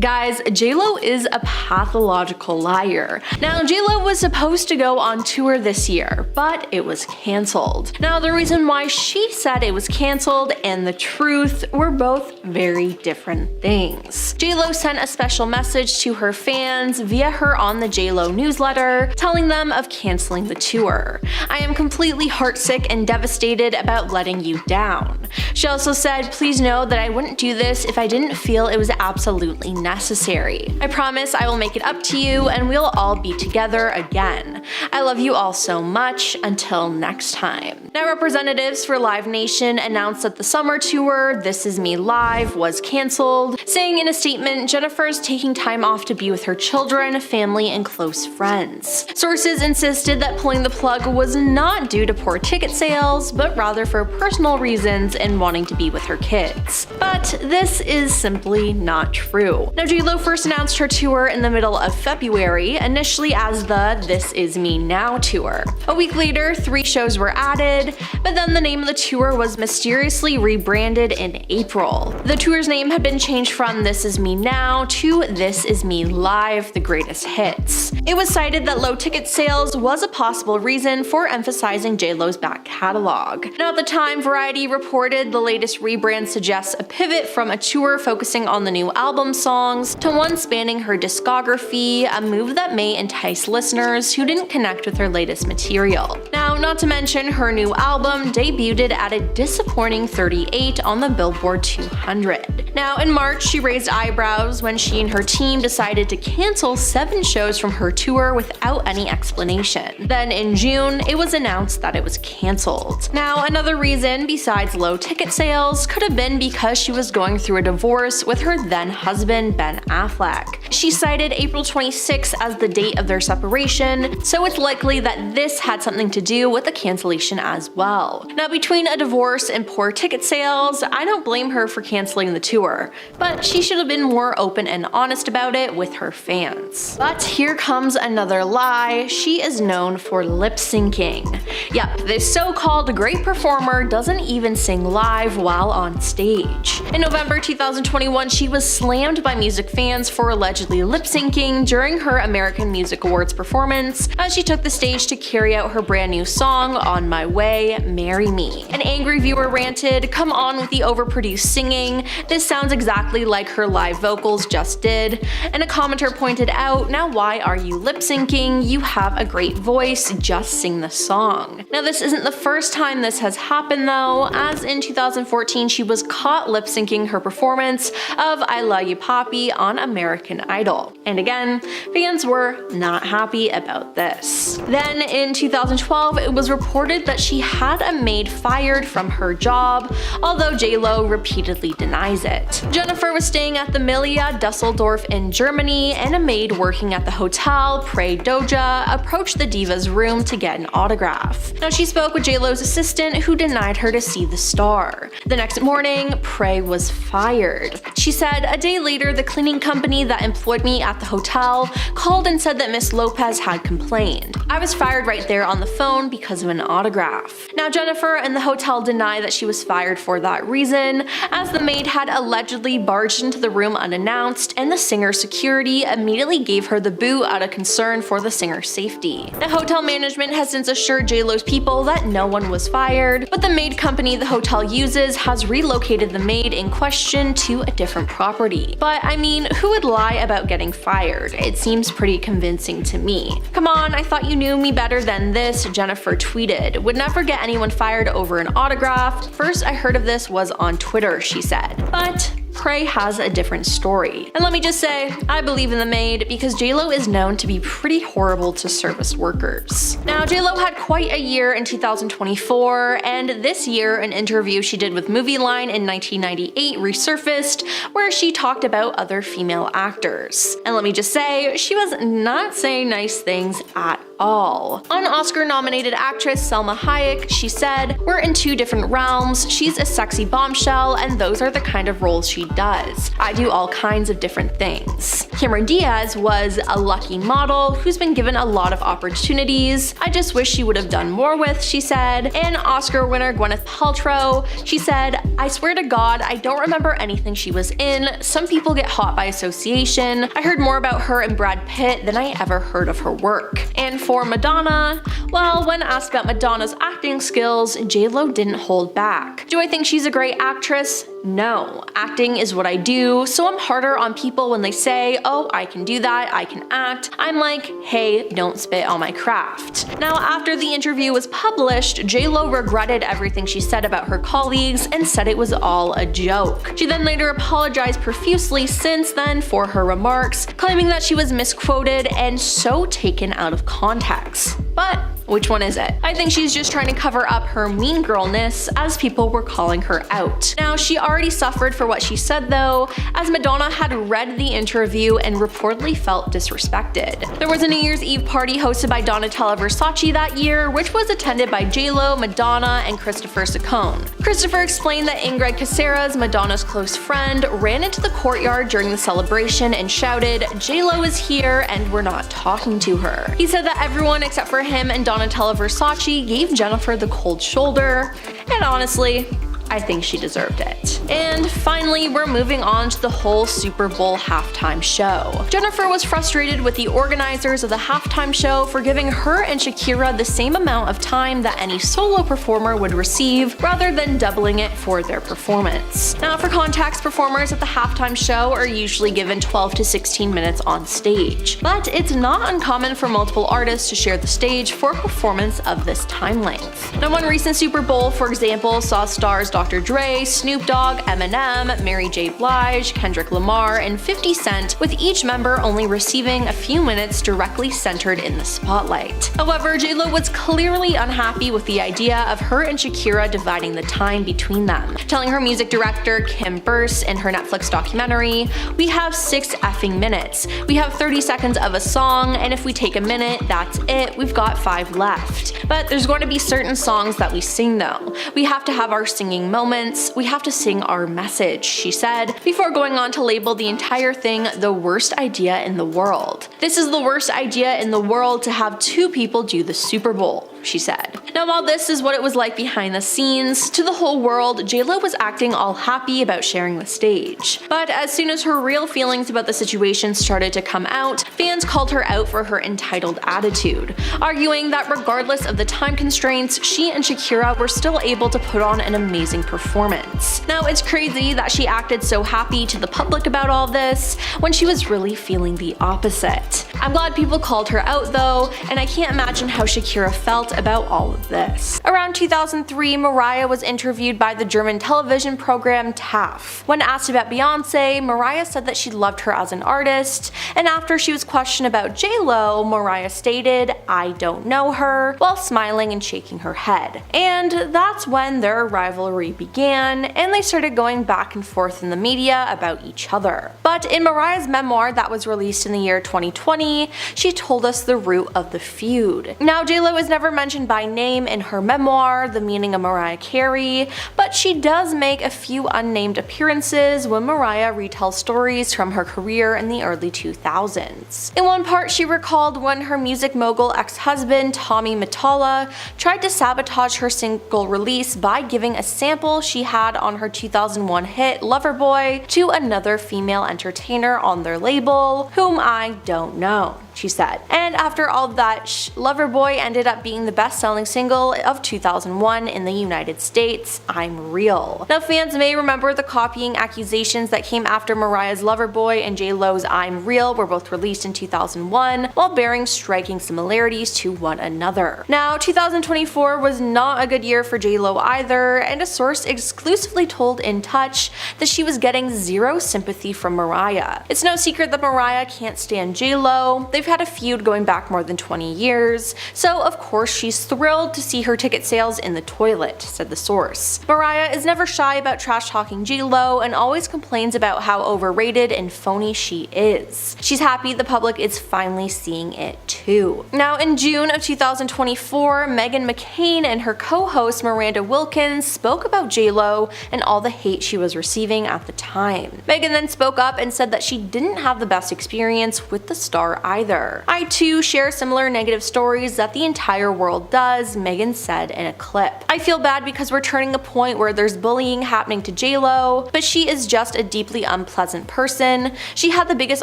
Guys, JLo is a pathological liar. Now, JLo was supposed to go on tour this year, but it was cancelled. Now, the reason why she said it was cancelled and the truth were both very different things. JLo sent a special message to her fans via her On the JLo newsletter, telling them of cancelling the tour. "I am completely heartsick and devastated about letting you down." She also said, "Please know that I wouldn't do this if I didn't feel it was absolutely necessary. I promise I will make it up to you and we'll all be together again. I love you all so much. Until next time." Now, representatives for Live Nation announced that the summer tour, This Is Me Live, was cancelled, saying in a statement, "Jennifer is taking time off to be with her children, family, and close friends." Sources insisted that pulling the plug was not due to poor ticket sales, but rather for personal reasons and wanting to be with her kids. But this is simply not true. Now, JLo first announced her tour in the middle of February, initially as the This Is Me Now tour. A week later, 3 shows were added, but then the name of the tour was mysteriously rebranded in April. The tour's name had been changed from This Is Me Now to This Is Me Live, The Greatest Hits. It was cited that low ticket sales was a possible reason for emphasizing JLo's back catalog. Now, at the time, Variety reported the latest rebrand suggests a pivot from a tour focusing on the new album songs to one spanning her discography, a move that may entice listeners who didn't connect with her latest material. Now, not to mention, her new album debuted at a disappointing 38 on the Billboard 200. Now, in March, she raised eyebrows when she and her team decided to cancel 7 shows from her tour without any explanation. Then in June, it was announced that it was cancelled. Now, another reason besides low ticket sales could have been because she was going through a divorce with her then husband, Ben Affleck. She cited April 26 as the date of their separation, so it's likely that this had something to do with the cancellation as well. Now, between a divorce and poor ticket sales, I don't blame her for cancelling the tour, but she should have been more open and honest about it with her fans. But here comes another lie. She is known for lip syncing. Yep, this so-called great performer doesn't even sing live while on stage. In November 2021, she was slammed by music fans for allegedly lip syncing during her American Music Awards performance as she took the stage to carry out her brand new song, On My Way, Marry Me. An angry viewer ranted, "Come on with the overproduced singing, this sounds exactly like her live vocals just did," and a commenter pointed out, "Now why are you lip syncing? You have a great voice, just sing the song." Now, this isn't the first time this has happened though, as in 2014 she was caught lip syncing her performance of I Love You Poppy on American Idol. And again, fans were not happy about this. Then in 2012, it was reported that she had a maid fired from her job, although JLo repeatedly denies it. Jennifer was staying at the Melia Dusseldorf in Germany, and a maid working at the hotel, Prey Doja, approached the diva's room to get an autograph. Now, she spoke with JLo's assistant, who denied her to see the star. The next morning, Prey was fired. She said, "A day later, the cleaning company that employed me at the hotel called and said that Miss Lopez had complained. I was fired right there on the phone because of an autograph." Now, Jennifer and the hotel deny that she was fired for that reason, as the maid had allegedly barged into the room unannounced, and the singer's security immediately gave her the boot out of concern for the singer's safety. The hotel management has since assured JLo's people that no one was fired, but the maid company the hotel uses has relocated the maid in question to a different property. But I mean, who would lie about getting fired? It seems pretty convincing to me. "Come on, I thought you knew me better than this," Jennifer tweeted. "Would never get anyone fired over an autograph. First I heard of this was on Twitter," she said. But Prey has a different story. And let me just say, I believe in the maid because JLo is known to be pretty horrible to service workers. Now, JLo had quite a year in 2024, and this year an interview she did with Movie Line in 1998 resurfaced, where she talked about other female actors. And let me just say, she was not saying nice things at all. On Oscar-nominated actress Salma Hayek, she said, "We're in two different realms. She's a sexy bombshell, and those are the kind of roles she does. I do all kinds of different things." Cameron Diaz was a lucky model who's been given a lot of opportunities. I just wish she would have done more with, she said. And Oscar winner Gwyneth Paltrow, she said, "I swear to God, I don't remember anything she was in. Some people get hot by association. I heard more about her and Brad Pitt than I ever heard of her work." And for Madonna, well, when asked about Madonna's acting skills, JLo didn't hold back. "Do I think she's a great actress? No. Acting is what I do, so I'm harder on people when they say, 'Oh, I can do that, I can act.' I'm like, hey, don't spit on my craft." Now, after the interview was published, JLo regretted everything she said about her colleagues and said it was all a joke. She then later apologized profusely since then for her remarks, claiming that she was misquoted and so taken out of context. But which one is it? I think she's just trying to cover up her mean girlness, as people were calling her out. Now, she already suffered for what she said though, as Madonna had read the interview and reportedly felt disrespected. There was a New Year's Eve party hosted by Donatella Versace that year, which was attended by JLo, Madonna, and Christopher Saccone. Christopher explained that Ingrid Caceres, Madonna's close friend, ran into the courtyard during the celebration and shouted, "JLo is here and we're not talking to her." He said that everyone except for him and Donatella Versace gave Jennifer the cold shoulder, and honestly, I think she deserved it. And finally, we're moving on to the whole Super Bowl halftime show. Jennifer was frustrated with the organizers of the halftime show for giving her and Shakira the same amount of time that any solo performer would receive, rather than doubling it for their performance. Now, for context, performers at the halftime show are usually given 12 to 16 minutes on stage, but it's not uncommon for multiple artists to share the stage for a performance of this time length. Now, one recent Super Bowl, for example, saw stars Dr. Dre, Snoop Dogg, Eminem, Mary J. Blige, Kendrick Lamar, and 50 Cent, with each member only receiving a few minutes directly centered in the spotlight. However, JLo was clearly unhappy with the idea of her and Shakira dividing the time between them, telling her music director Kim Burse in her Netflix documentary, "We have 6 effing minutes. We have 30 seconds of a song, and if we take a minute, that's it. We've got 5 left. But there's going to be certain songs that we sing though. We have to have our singing moments. We have to sing our message," she said, before going on to label the entire thing the worst idea in the world. "This is the worst idea in the world to have 2 people do the Super Bowl," she said. Now, while this is what it was like behind the scenes, to the whole world, JLo was acting all happy about sharing the stage. But as soon as her real feelings about the situation started to come out, fans called her out for her entitled attitude, arguing that regardless of the time constraints, she and Shakira were still able to put on an amazing performance. Now, it's crazy that she acted so happy to the public about all this when she was really feeling the opposite. I'm glad people called her out though, and I can't imagine how Shakira felt about all of this. Around 2003, Mariah was interviewed by the German television program TAF. When asked about Beyonce, Mariah said that she loved her as an artist, and after she was questioned about JLo, Mariah stated, "I don't know her," while smiling and shaking her head. And that's when their rivalry began, and they started going back and forth in the media about each other. But in Mariah's memoir that was released in the year 2020, she told us the root of the feud. Now, JLo is never mentioned by name in her memoir, The Meaning of Mariah Carey, but she does make a few unnamed appearances when Mariah retells stories from her career in the early 2000s. In one part, she recalled when her music mogul ex-husband, Tommy Mottola, tried to sabotage her single release by giving a sample she had on her 2001 hit Loverboy to another female entertainer on their label, whom I don't know, she said. And after all that, Loverboy ended up being the best-selling single of 2001 in the United States. I'm real. Now, fans may remember the copying accusations that came after Mariah's Loverboy and JLo's I'm Real were both released in 2001, while bearing striking similarities to one another. Now, 2024 was not a good year for JLo either, and a source exclusively told In Touch that she was getting zero sympathy from Mariah. It's no secret that Mariah can't stand JLo. They've had a feud going back more than 20 years, so of course she's thrilled to see her ticket sales in the toilet, said the source. Mariah is never shy about trash-talking JLo and always complains about how overrated and phony she is. She's happy the public is finally seeing it too. Now, in June of 2024, Meghan McCain and her co-host Miranda Wilkins spoke about JLo and all the hate she was receiving at the time. Meghan then spoke up and said that she didn't have the best experience with the star either. "I too share similar negative stories that the entire world does," Meghan said in a clip. "I feel bad because we're turning a point where there's bullying happening to JLo, but she is just a deeply unpleasant person. She had the biggest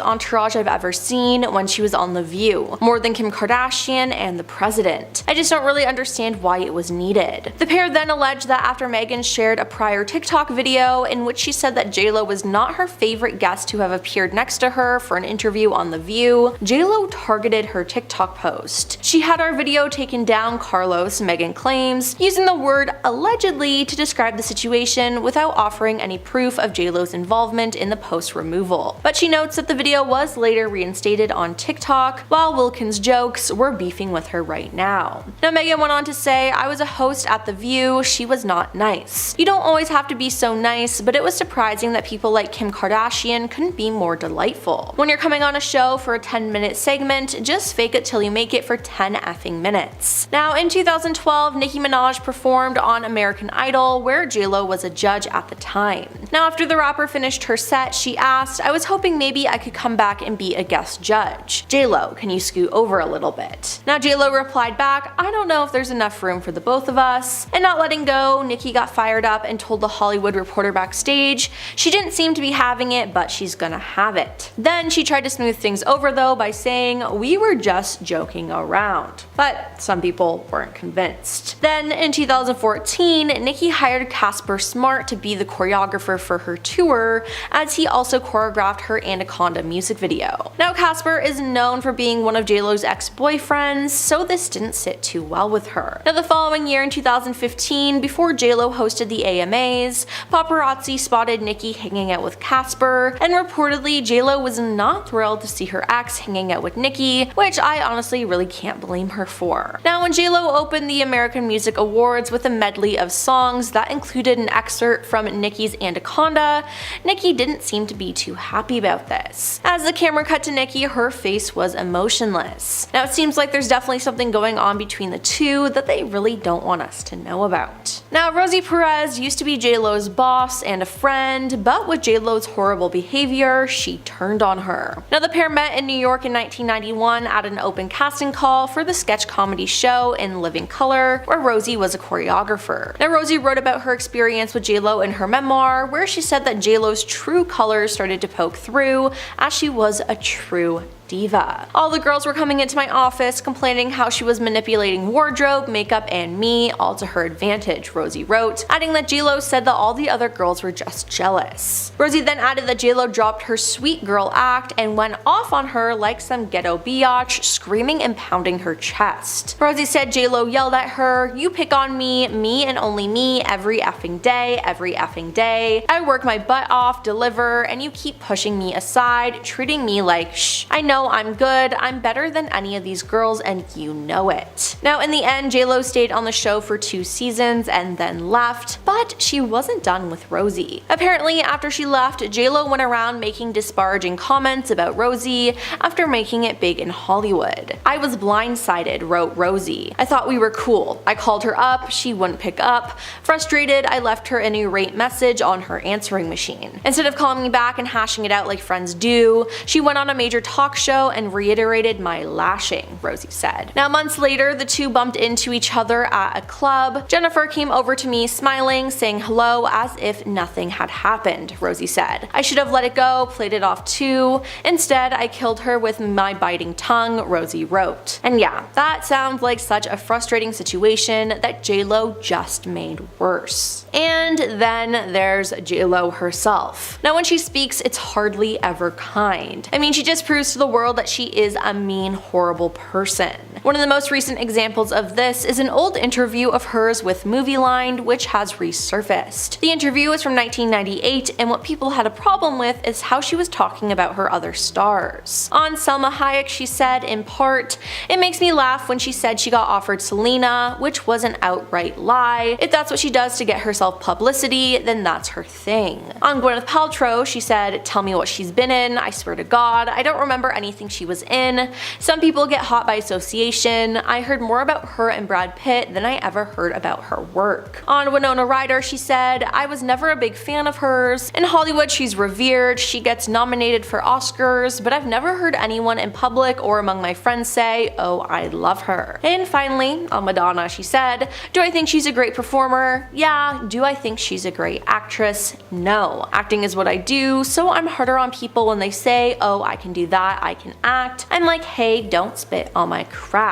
entourage I've ever seen when she was on The View, more than Kim Kardashian and the president. I just don't really understand why it was needed." The pair then alleged that after Meghan shared a prior TikTok video in which she said that JLo was not her favorite guest to have appeared next to her for an interview on The View, JLo targeted her TikTok post. "She had our video taken down, Carlos," Meghan claims, using the word allegedly to describe the situation without offering any proof of JLo's involvement in the post removal. But she notes that the video was later reinstated on TikTok, while Wilkins jokes, "We're beefing with her right now." Now, Meghan went on to say, "I was a host at The View, she was not nice. You don't always have to be so nice, but it was surprising that people like Kim Kardashian couldn't be more delightful. When you're coming on a show for a 10-minute segment, just fake it till you make it for 10 effing minutes." Now, in 2012, Nicki Minaj performed on American Idol, where JLo was a judge at the time. Now, after the rapper finished her set, she asked, "I was hoping maybe I could come back and be a guest judge. JLo, can you scoot over a little bit?" Now, JLo replied back, "I don't know if there's enough room for the both of us." And not letting go, Nicki got fired up and told the Hollywood Reporter backstage she didn't seem to be having it, but she's gonna have it. Then she tried to smooth things over though by saying, "We were just joking around." But some people weren't convinced. Then in 2014, Nicki hired Casper Smart to be the choreographer for her tour, as he also choreographed her Anaconda music video. Now, Casper is known for being one of JLo's ex-boyfriends, so this didn't sit too well with her. Now, the following year in 2015, before JLo hosted the AMAs, paparazzi spotted Nicki hanging out with Casper, and reportedly JLo was not thrilled to see her ex hanging out with Nicki, which I honestly really can't blame her for. Now, when JLo opened the American Music Awards with a medley of songs that included an excerpt from Nicki's Anaconda, Nicki didn't seem to be too happy about this. As the camera cut to Nicki, her face was emotionless. Now, it seems like there's definitely something going on between the two that they really don't want us to know about. Now, Rosie Perez used to be JLo's boss and a friend, but with JLo's horrible behavior, she turned on her. Now, the pair met in New York in 1991 at an open casting call for the sketch comedy show In Living Color, where Rosie was a choreographer. Now, Rosie wrote about her experience with JLo in her memoir, where she said that JLo's true colors started to poke through, as she was a true diva. "All the girls were coming into my office complaining how she was manipulating wardrobe, makeup, and me, all to her advantage," Rosie wrote, adding that JLo said that all the other girls were just jealous. Rosie then added that JLo dropped her sweet girl act and went off on her like some ghetto biatch, screaming and pounding her chest. Rosie said JLo yelled at her, "You pick on me and only me, every effing day, every effing day. I work my butt off, deliver, and you keep pushing me aside, treating me like shh. I know I'm good, I'm better than any of these girls and you know it." Now, in the end, JLo stayed on the show for 2 seasons and then left, but she wasn't done with Rosie. Apparently, after she left, JLo went around making disparaging comments about Rosie after making it big in Hollywood. "I was blindsided," wrote Rosie. "I thought we were cool. I called her up, she wouldn't pick up. Frustrated, I left her an irate message on her answering machine. Instead of calling me back and hashing it out like friends do, she went on a major talk show and reiterated my lashing," Rosie said. Now, months later, the two bumped into each other at a club. "Bennifer came over to me smiling, saying hello as if nothing had happened," Rosie said. "I should have let it go, played it off too. Instead, I killed her with my biting tongue," Rosie wrote. And yeah, that sounds like such a frustrating situation that JLo just made worse. And then there's JLo herself. Now, when she speaks, it's hardly ever kind. I mean, she just proves to the world that she is a mean, horrible person. One of the most recent examples of this is an old interview of hers with Movieline, which has resurfaced. The interview is from 1998, and what people had a problem with is how she was talking about her other stars. On Selma Hayek, she said, in part, "It makes me laugh when she said she got offered Selena, which was an outright lie. If that's what she does to get herself publicity, then that's her thing." On Gwyneth Paltrow, she said, "Tell me what she's been in. I swear to God, I don't remember anything she was in. Some people get hot by association. I heard more about her and Brad Pitt than I ever heard about her work." On Winona Ryder, she said, "I was never a big fan of hers. In Hollywood, she's revered. She gets nominated for Oscars, but I've never heard anyone in public or among my friends say, 'Oh, I love her.'" And finally, on Madonna, she said, "Do I think she's a great performer? Yeah. Do I think she's a great actress? No. Acting is what I do, so I'm harder on people when they say, 'Oh, I can do that, I can act.' I'm like, hey, don't spit on my craft."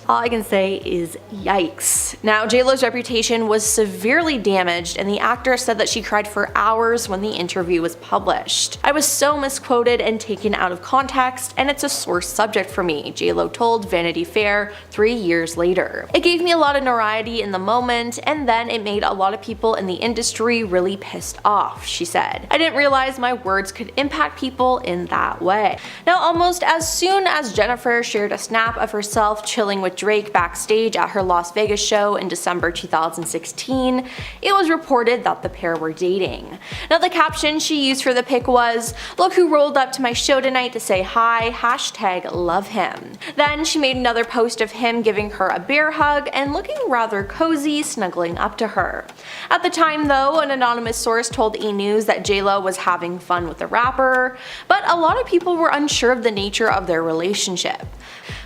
All I can say is yikes. Now, JLo's reputation was severely damaged, and the actress said that she cried for hours when the interview was published. "I was so misquoted and taken out of context, and it's a sore subject for me," JLo told Vanity Fair 3 years later. "It gave me a lot of notoriety in the moment, and then it made a lot of people in the industry really pissed off," she said. "I didn't realize my words could impact people in that way." Now, almost as soon as Bennifer shared a snap of herself chilling with Drake backstage at her Las Vegas show in December 2016, it was reported that the pair were dating. Now, the caption she used for the pic was, "Look who rolled up to my show tonight to say hi, #love him." Then she made another post of him giving her a bear hug and looking rather cozy, snuggling up to her. At the time, though, an anonymous source told E! News that JLo was having fun with the rapper, but a lot of people were unsure of the nature of their relationship.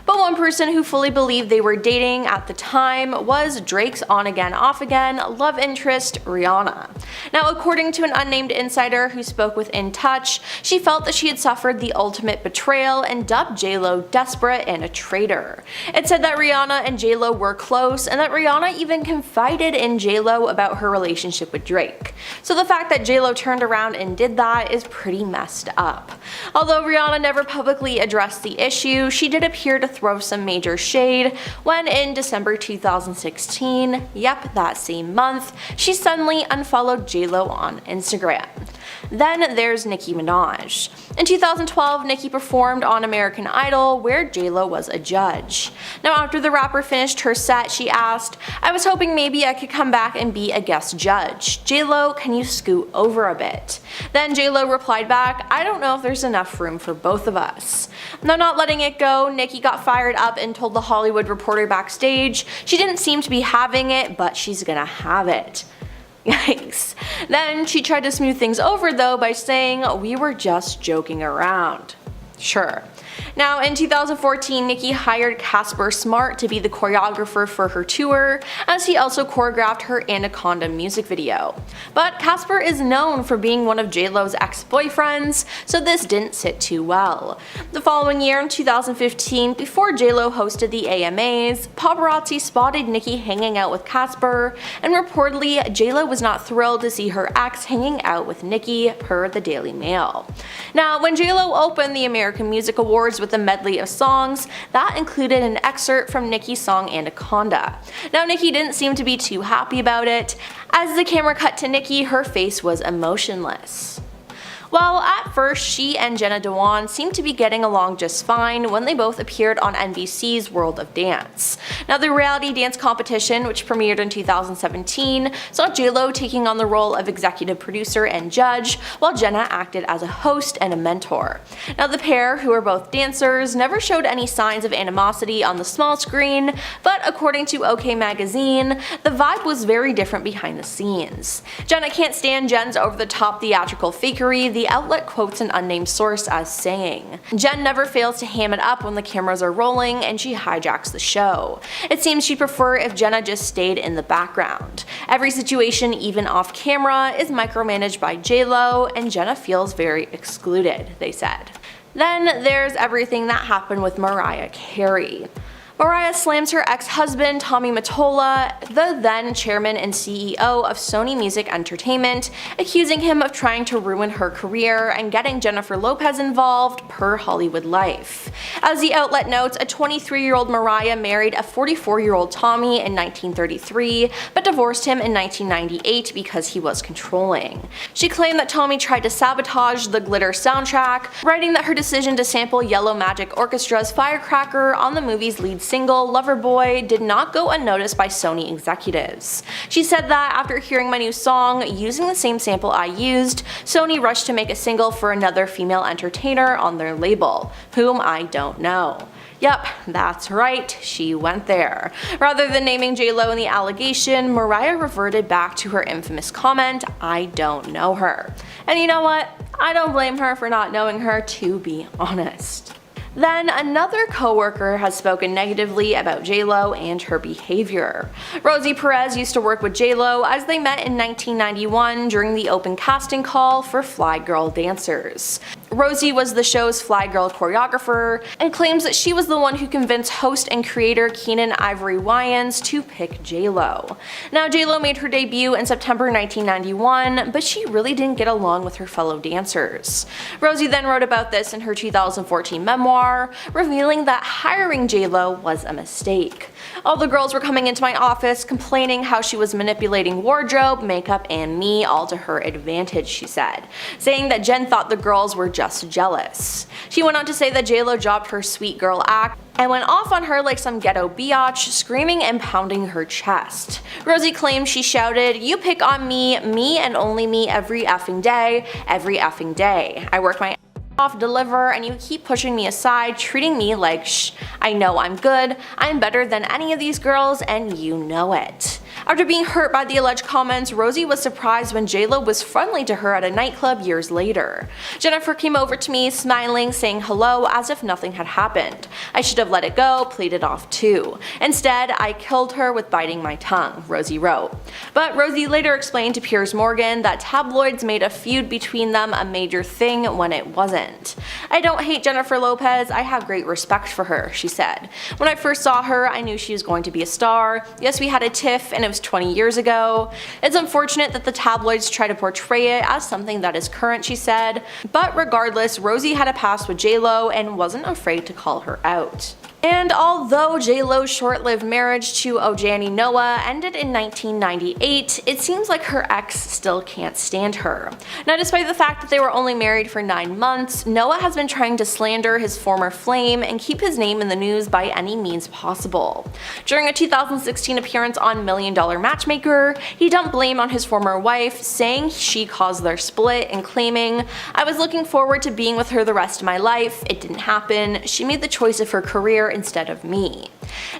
But one person who fully believed they were dating at the time was Drake's on-again, off-again love interest, Rihanna. Now, according to an unnamed insider who spoke with In Touch, she felt that she had suffered the ultimate betrayal and dubbed JLo desperate and a traitor. It said that Rihanna and JLo were close, and that Rihanna even confided in JLo about her relationship with Drake. So the fact that JLo turned around and did that is pretty messed up. Although Rihanna never publicly addressed the issue, she did appear to throw some major shade when in December 2016, yep, that same month, she suddenly unfollowed JLo on Instagram. Then there's Nicki Minaj. In 2012, Nicki performed on American Idol, where JLo was a judge. Now, after the rapper finished her set, she asked, "I was hoping maybe I could come back and be a guest judge. JLo, can you scoot over a bit?" Then JLo replied back, "I don't know if there's enough room for both of us." Now, not letting it go, Nicki got fired up and told the Hollywood Reporter backstage she didn't seem to be having it, but she's gonna have it. Yikes. Then she tried to smooth things over though by saying, "We were just joking around." Sure. Now, in 2014, Nicki hired Casper Smart to be the choreographer for her tour, as he also choreographed her Anaconda music video. But Casper is known for being one of JLo's ex-boyfriends, so this didn't sit too well. The following year, in 2015, before JLo hosted the AMAs, paparazzi spotted Nicki hanging out with Casper, and reportedly, JLo was not thrilled to see her ex hanging out with Nicki, per the Daily Mail. Now, when JLo opened the American Music Awards with a medley of songs, that included an excerpt from Nicki's song Anaconda. Now, Nicki didn't seem to be too happy about it. As the camera cut to Nicki, her face was emotionless. Well, at first, she and Jenna Dewan seemed to be getting along just fine when they both appeared on NBC's World of Dance. Now, the reality dance competition, which premiered in 2017, saw JLo taking on the role of executive producer and judge, while Jenna acted as a host and a mentor. Now, the pair, who are both dancers, never showed any signs of animosity on the small screen, but according to OK Magazine, the vibe was very different behind the scenes. Jenna can't stand Jen's over-the-top theatrical fakery, the outlet quotes an unnamed source as saying. Jen never fails to ham it up when the cameras are rolling and she hijacks the show. It seems she'd prefer if Jenna just stayed in the background. Every situation, even off camera, is micromanaged by JLo, and Jenna feels very excluded, they said. Then there's everything that happened with Mariah Carey. Mariah slams her ex-husband Tommy Mottola, the then chairman and CEO of Sony Music Entertainment, accusing him of trying to ruin her career and getting Jennifer Lopez involved, per Hollywood Life. As the outlet notes, a 23-year-old Mariah married a 44-year-old Tommy in 1933, but divorced him in 1998 because he was controlling. She claimed that Tommy tried to sabotage the Glitter soundtrack, writing that her decision to sample Yellow Magic Orchestra's Firecracker on the movie's lead single, Loverboy, did not go unnoticed by Sony executives. She said that after hearing my new song, using the same sample I used, Sony rushed to make a single for another female entertainer on their label, whom I don't know. Yep, that's right, she went there. Rather than naming JLo in the allegation, Mariah reverted back to her infamous comment, "I don't know her." And you know what? I don't blame her for not knowing her, to be honest. Then another coworker has spoken negatively about JLo and her behavior. Rosie Perez used to work with JLo as they met in 1991 during the open casting call for Fly Girl dancers. Rosie was the show's Fly Girl choreographer and claims that she was the one who convinced host and creator Keenen Ivory Wayans to pick JLo. Now, JLo made her debut in September 1991, but she really didn't get along with her fellow dancers. Rosie then wrote about this in her 2014 memoir, revealing that hiring JLo was a mistake. All the girls were coming into my office complaining how she was manipulating wardrobe, makeup, and me all to her advantage, she said, saying that Jen thought the girls were just jealous. She went on to say that JLo dropped her sweet girl act and went off on her like some ghetto biatch, screaming and pounding her chest. Rosie claimed she shouted, "You pick on me and only me every effing day, I work my off, deliver, and you keep pushing me aside, treating me like shh. I know I'm good, I'm better than any of these girls, and you know it." After being hurt by the alleged comments, Rosie was surprised when JLo was friendly to her at a nightclub years later. "Jennifer came over to me, smiling, saying hello as if nothing had happened. I should have let it go, played it off too. Instead, I killed her with biting my tongue," Rosie wrote. But Rosie later explained to Piers Morgan that tabloids made a feud between them a major thing when it wasn't. "I don't hate Jennifer Lopez, I have great respect for her," she said. "When I first saw her, I knew she was going to be a star. Yes, we had a tiff, and it was 20 years ago. It's unfortunate that the tabloids try to portray it as something that is current," she said. But regardless, Rosie had a past with JLo and wasn't afraid to call her out. And although JLo's short-lived marriage to Ojani Noa ended in 1998, it seems like her ex still can't stand her. Now, despite the fact that they were only married for 9 months, Noah has been trying to slander his former flame and keep his name in the news by any means possible. During a 2016 appearance on $1 Million Matchmaker, he dumped blame on his former wife, saying she caused their split and claiming, "I was looking forward to being with her the rest of my life. It didn't happen. She made the choice of her career instead of me."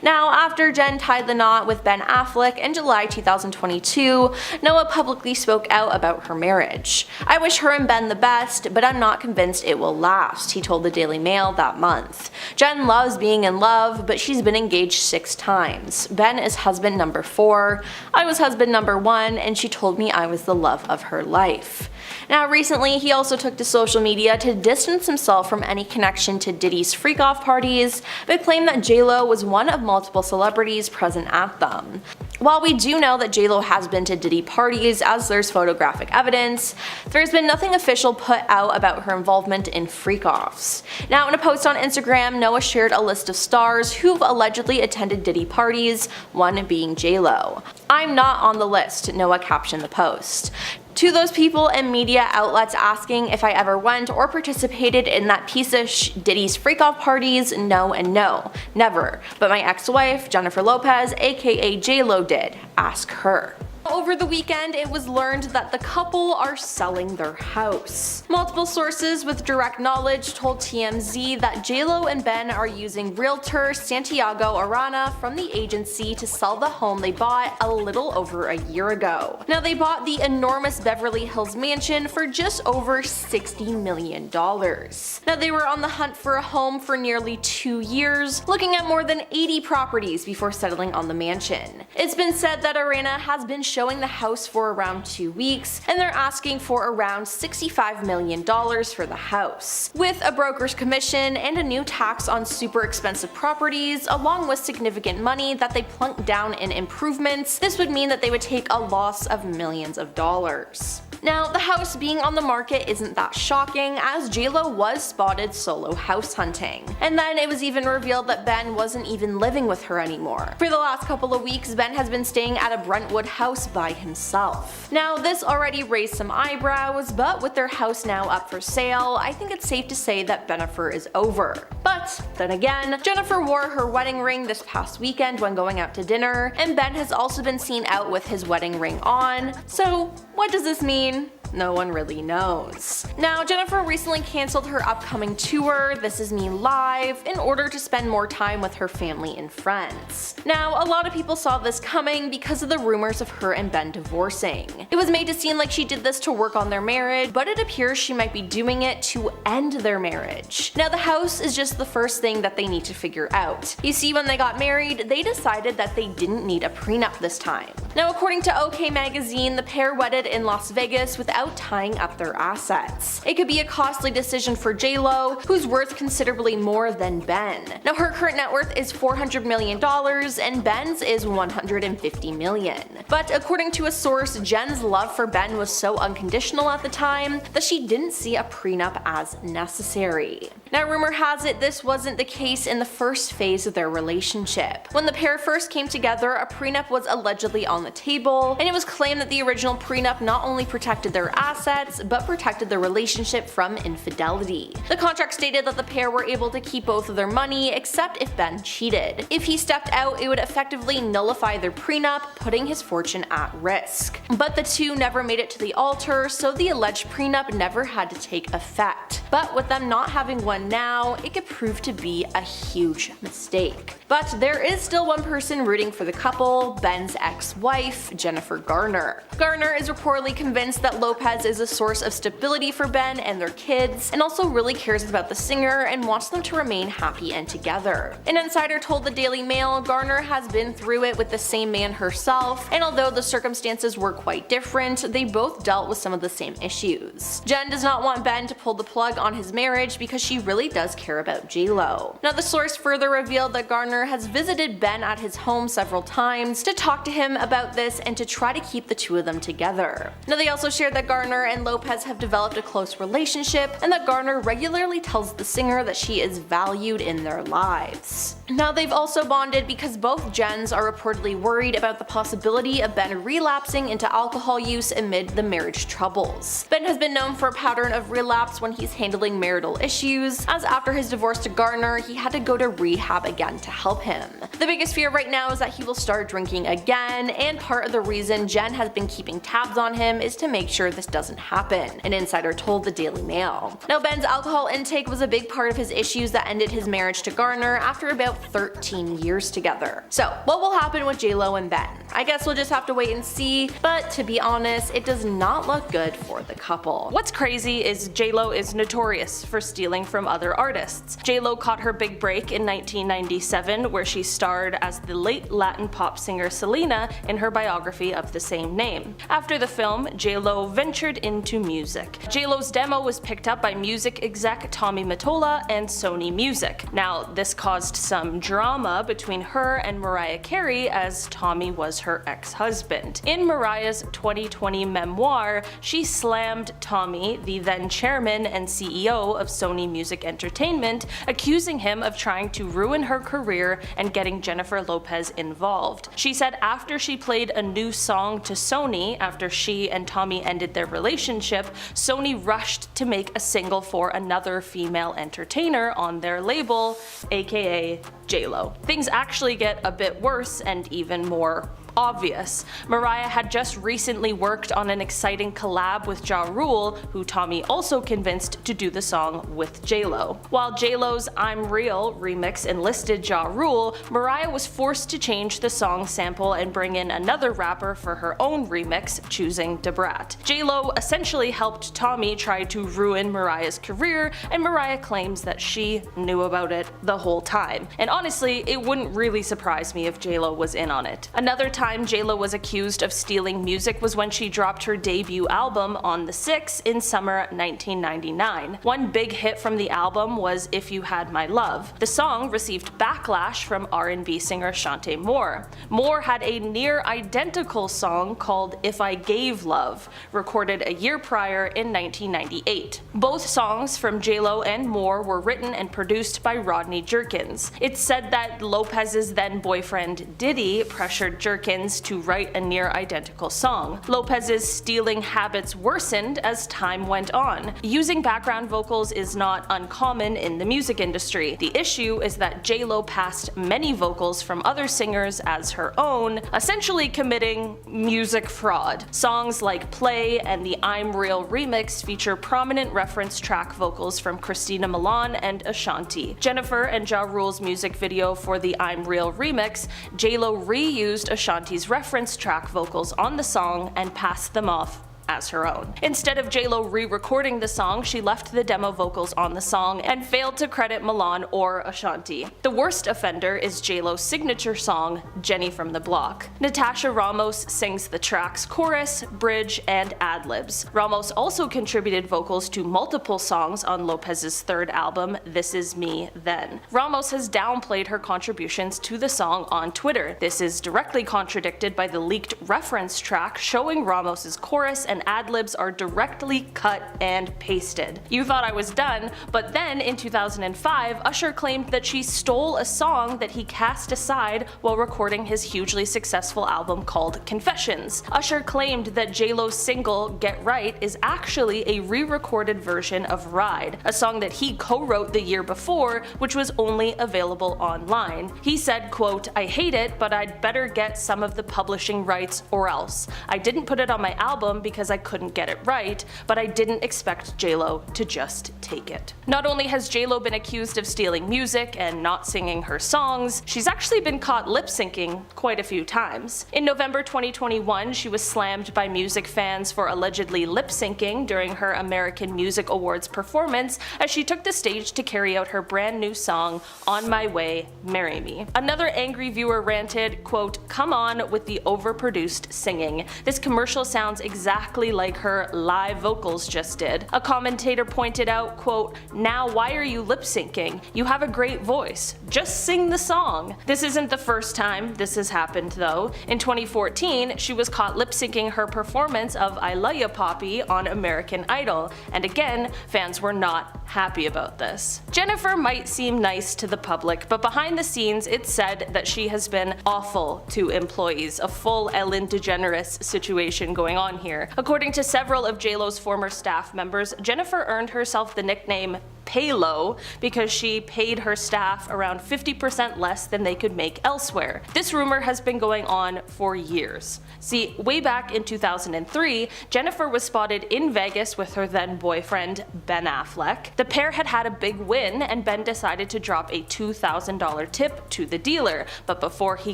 Now, after Jen tied the knot with Ben Affleck in July 2022, Noah publicly spoke out about her marriage. "I wish her and Ben the best, but I'm not convinced it will last," he told the Daily Mail that month. "Jen loves being in love, but she's been engaged 6 times. Ben is husband number 4. I was husband number 1, and she told me I was the love of her life." Now, recently, he also took to social media to distance himself from any connection to Diddy's freak-off parties, but claimed that JLo was one of multiple celebrities present at them. While we do know that JLo has been to Diddy parties, as there's photographic evidence, there's been nothing official put out about her involvement in freak-offs. Now, in a post on Instagram, Noah shared a list of stars who've allegedly attended Diddy parties, one being JLo. "I'm not on the list," Noah captioned the post. To those people and media outlets asking if I ever went or participated in that piece of Diddy's freak-off parties, no and no. Never. But my ex-wife, Jennifer Lopez, aka JLo, did. Ask her. Over the weekend, it was learned that the couple are selling their house. Multiple sources with direct knowledge told TMZ that JLo and Ben are using realtor Santiago Arana from the agency to sell the home they bought a little over a year ago. Now, they bought the enormous Beverly Hills mansion for just over $60 million. Now, they were on the hunt for a home for nearly 2 years, looking at more than 80 properties before settling on the mansion. It's been said that Arana has been showing the house for around 2 weeks, and they're asking for around $65 million for the house. With a broker's commission and a new tax on super expensive properties, along with significant money that they plunked down in improvements, this would mean that they would take a loss of millions of dollars. Now, the house being on the market isn't that shocking, as JLo was spotted solo house hunting. And then it was even revealed that Ben wasn't even living with her anymore. For the last couple of weeks, Ben has been staying at a Brentwood house by himself. Now, this already raised some eyebrows, but with their house now up for sale, I think it's safe to say that Bennifer is over. But then again, Jennifer wore her wedding ring this past weekend when going out to dinner, and Ben has also been seen out with his wedding ring on. So what does this mean? No one really knows. Now, Jennifer recently cancelled her upcoming tour, This Is Me Live, in order to spend more time with her family and friends. Now, a lot of people saw this coming because of the rumors of her and Ben divorcing. It was made to seem like she did this to work on their marriage, but it appears she might be doing it to end their marriage. Now, the house is just the first thing that they need to figure out. You see, when they got married, they decided that they didn't need a prenup this time. Now, according to OK Magazine, the pair wedded in Las Vegas without tying up their assets. It could be a costly decision for JLo, who's worth considerably more than Ben. Now, her current net worth is $400 million and Ben's is $150 million. But according to a source, Jen's love for Ben was so unconditional at the time that she didn't see a prenup as necessary. Now, rumor has it this wasn't the case in the first phase of their relationship. When the pair first came together, a prenup was allegedly on the table, and it was claimed that the original prenup not only protected their assets, but protected the relationship from infidelity. The contract stated that the pair were able to keep both of their money except if Ben cheated. If he stepped out, it would effectively nullify their prenup, putting his fortune at risk. But the two never made it to the altar, so the alleged prenup never had to take effect. But with them not having one now, it could prove to be a huge mistake. But there is still one person rooting for the couple, Ben's ex-wife, Jennifer Garner. Garner is reportedly convinced that Lopez is a source of stability for Ben and their kids, and also really cares about the singer and wants them to remain happy and together. An insider told the Daily Mail Garner has been through it with the same man herself, and although the circumstances were quite different, they both dealt with some of the same issues. Jen does not want Ben to pull the plug on his marriage because she really does care about JLo. Now, the source further revealed that Garner has visited Ben at his home several times to talk to him about this and to try to keep the two of them together. Now, they also shared that Garner and Lopez have developed a close relationship, and that Garner regularly tells the singer that she is valued in their lives. Now, they've also bonded because both Jens are reportedly worried about the possibility of Ben relapsing into alcohol use amid the marriage troubles. Ben has been known for a pattern of relapse when he's handling marital issues, as after his divorce to Garner, he had to go to rehab again to help him. The biggest fear right now is that he will start drinking again, and part of the reason Jen has been keeping tabs on him is to make sure this doesn't happen, an insider told the Daily Mail. Now, Ben's alcohol intake was a big part of his issues that ended his marriage to Garner after about 13 years together. So, what will happen with JLo and Ben? I guess we'll just have to wait and see, but to be honest, it does not look good for the couple. What's crazy is JLo is notorious for stealing from other artists. JLo caught her big break in 1997, where she starred as the late Latin pop singer Selena in her biography of the same name. After the film, JLo ventured into music. JLo's demo was picked up by music exec Tommy Mottola and Sony Music. Now, this caused some drama between her and Mariah Carey, as Tommy was her ex-husband. In Mariah's 2020 memoir, she slammed Tommy, the then chairman and CEO of Sony Music Entertainment, accusing him of trying to ruin her career and getting Jennifer Lopez involved. She said after she played a new song to Sony after she and Tommy ended their relationship, Sony rushed to make a single for another female entertainer on their label, aka JLo. Things actually get a bit worse and even more obvious. Mariah had just recently worked on an exciting collab with Ja Rule, who Tommy also convinced to do the song with JLo. While JLo's I'm Real remix enlisted Ja Rule, Mariah was forced to change the song sample and bring in another rapper for her own remix, choosing Da Brat. JLo essentially helped Tommy try to ruin Mariah's career, and Mariah claims that she knew about it the whole time. And honestly, it wouldn't really surprise me if JLo was in on it. Another time time JLo was accused of stealing music was when she dropped her debut album On the 6 in summer 1999. One big hit from the album was If You Had My Love. The song received backlash from R&B singer Shantae Moore. Moore had a near identical song called If I Gave Love, recorded a year prior in 1998. Both songs from JLo and Moore were written and produced by Rodney Jerkins. It's said that Lopez's then boyfriend Diddy pressured Jerkins to write a near identical song. Lopez's stealing habits worsened as time went on. Using background vocals is not uncommon in the music industry. The issue is that JLo passed many vocals from other singers as her own, essentially committing music fraud. Songs like Play and the I'm Real remix feature prominent reference track vocals from Christina Milian and Ashanti. Bennifer and Ja Rule's music video for the I'm Real remix, JLo reused Ashanti's reference track vocals on the song and passed them off as her own. Instead of JLo re-recording the song, she left the demo vocals on the song and failed to credit Milian or Ashanti. The worst offender is JLo's signature song, Jenny from the Block. Natasha Ramos sings the track's chorus, bridge, and ad-libs. Ramos also contributed vocals to multiple songs on Lopez's third album, This Is Me Then. Ramos has downplayed her contributions to the song on Twitter. This is directly contradicted by the leaked reference track showing Ramos's chorus and ad-libs are directly cut and pasted. You thought I was done, but then in 2005, Usher claimed that she stole a song that he cast aside while recording his hugely successful album called Confessions. Usher claimed that JLo's single Get Right is actually a re-recorded version of Ride, a song that he co-wrote the year before, which was only available online. He said, quote, "I hate it, but I'd better get some of the publishing rights or else. I didn't put it on my album because I couldn't get it right, but I didn't expect JLo to just take it." Not only has JLo been accused of stealing music and not singing her songs, she's actually been caught lip-syncing quite a few times. In November 2021, she was slammed by music fans for allegedly lip-syncing during her American Music Awards performance as she took the stage to carry out her brand new song, On My Way, Marry Me. Another angry viewer ranted, quote, "Come on with the overproduced singing. This commercial sounds exactly like her live vocals just did." A commentator pointed out, quote, "Now why are you lip syncing? You have a great voice. Just sing the song." This isn't the first time this has happened though. In 2014, she was caught lip syncing her performance of I Love Ya Poppy on American Idol, and again, fans were not happy about this. Bennifer might seem nice to the public, but behind the scenes it's said that she has been awful to employees, a full Ellen DeGeneres situation going on here. According to several of JLo's former staff members, Bennifer earned herself the nickname Paylow because she paid her staff around 50% less than they could make elsewhere. This rumor has been going on for years. See, way back in 2003, Bennifer was spotted in Vegas with her then boyfriend Ben Affleck. The pair had had a big win and Ben decided to drop a $2,000 tip to the dealer, but before he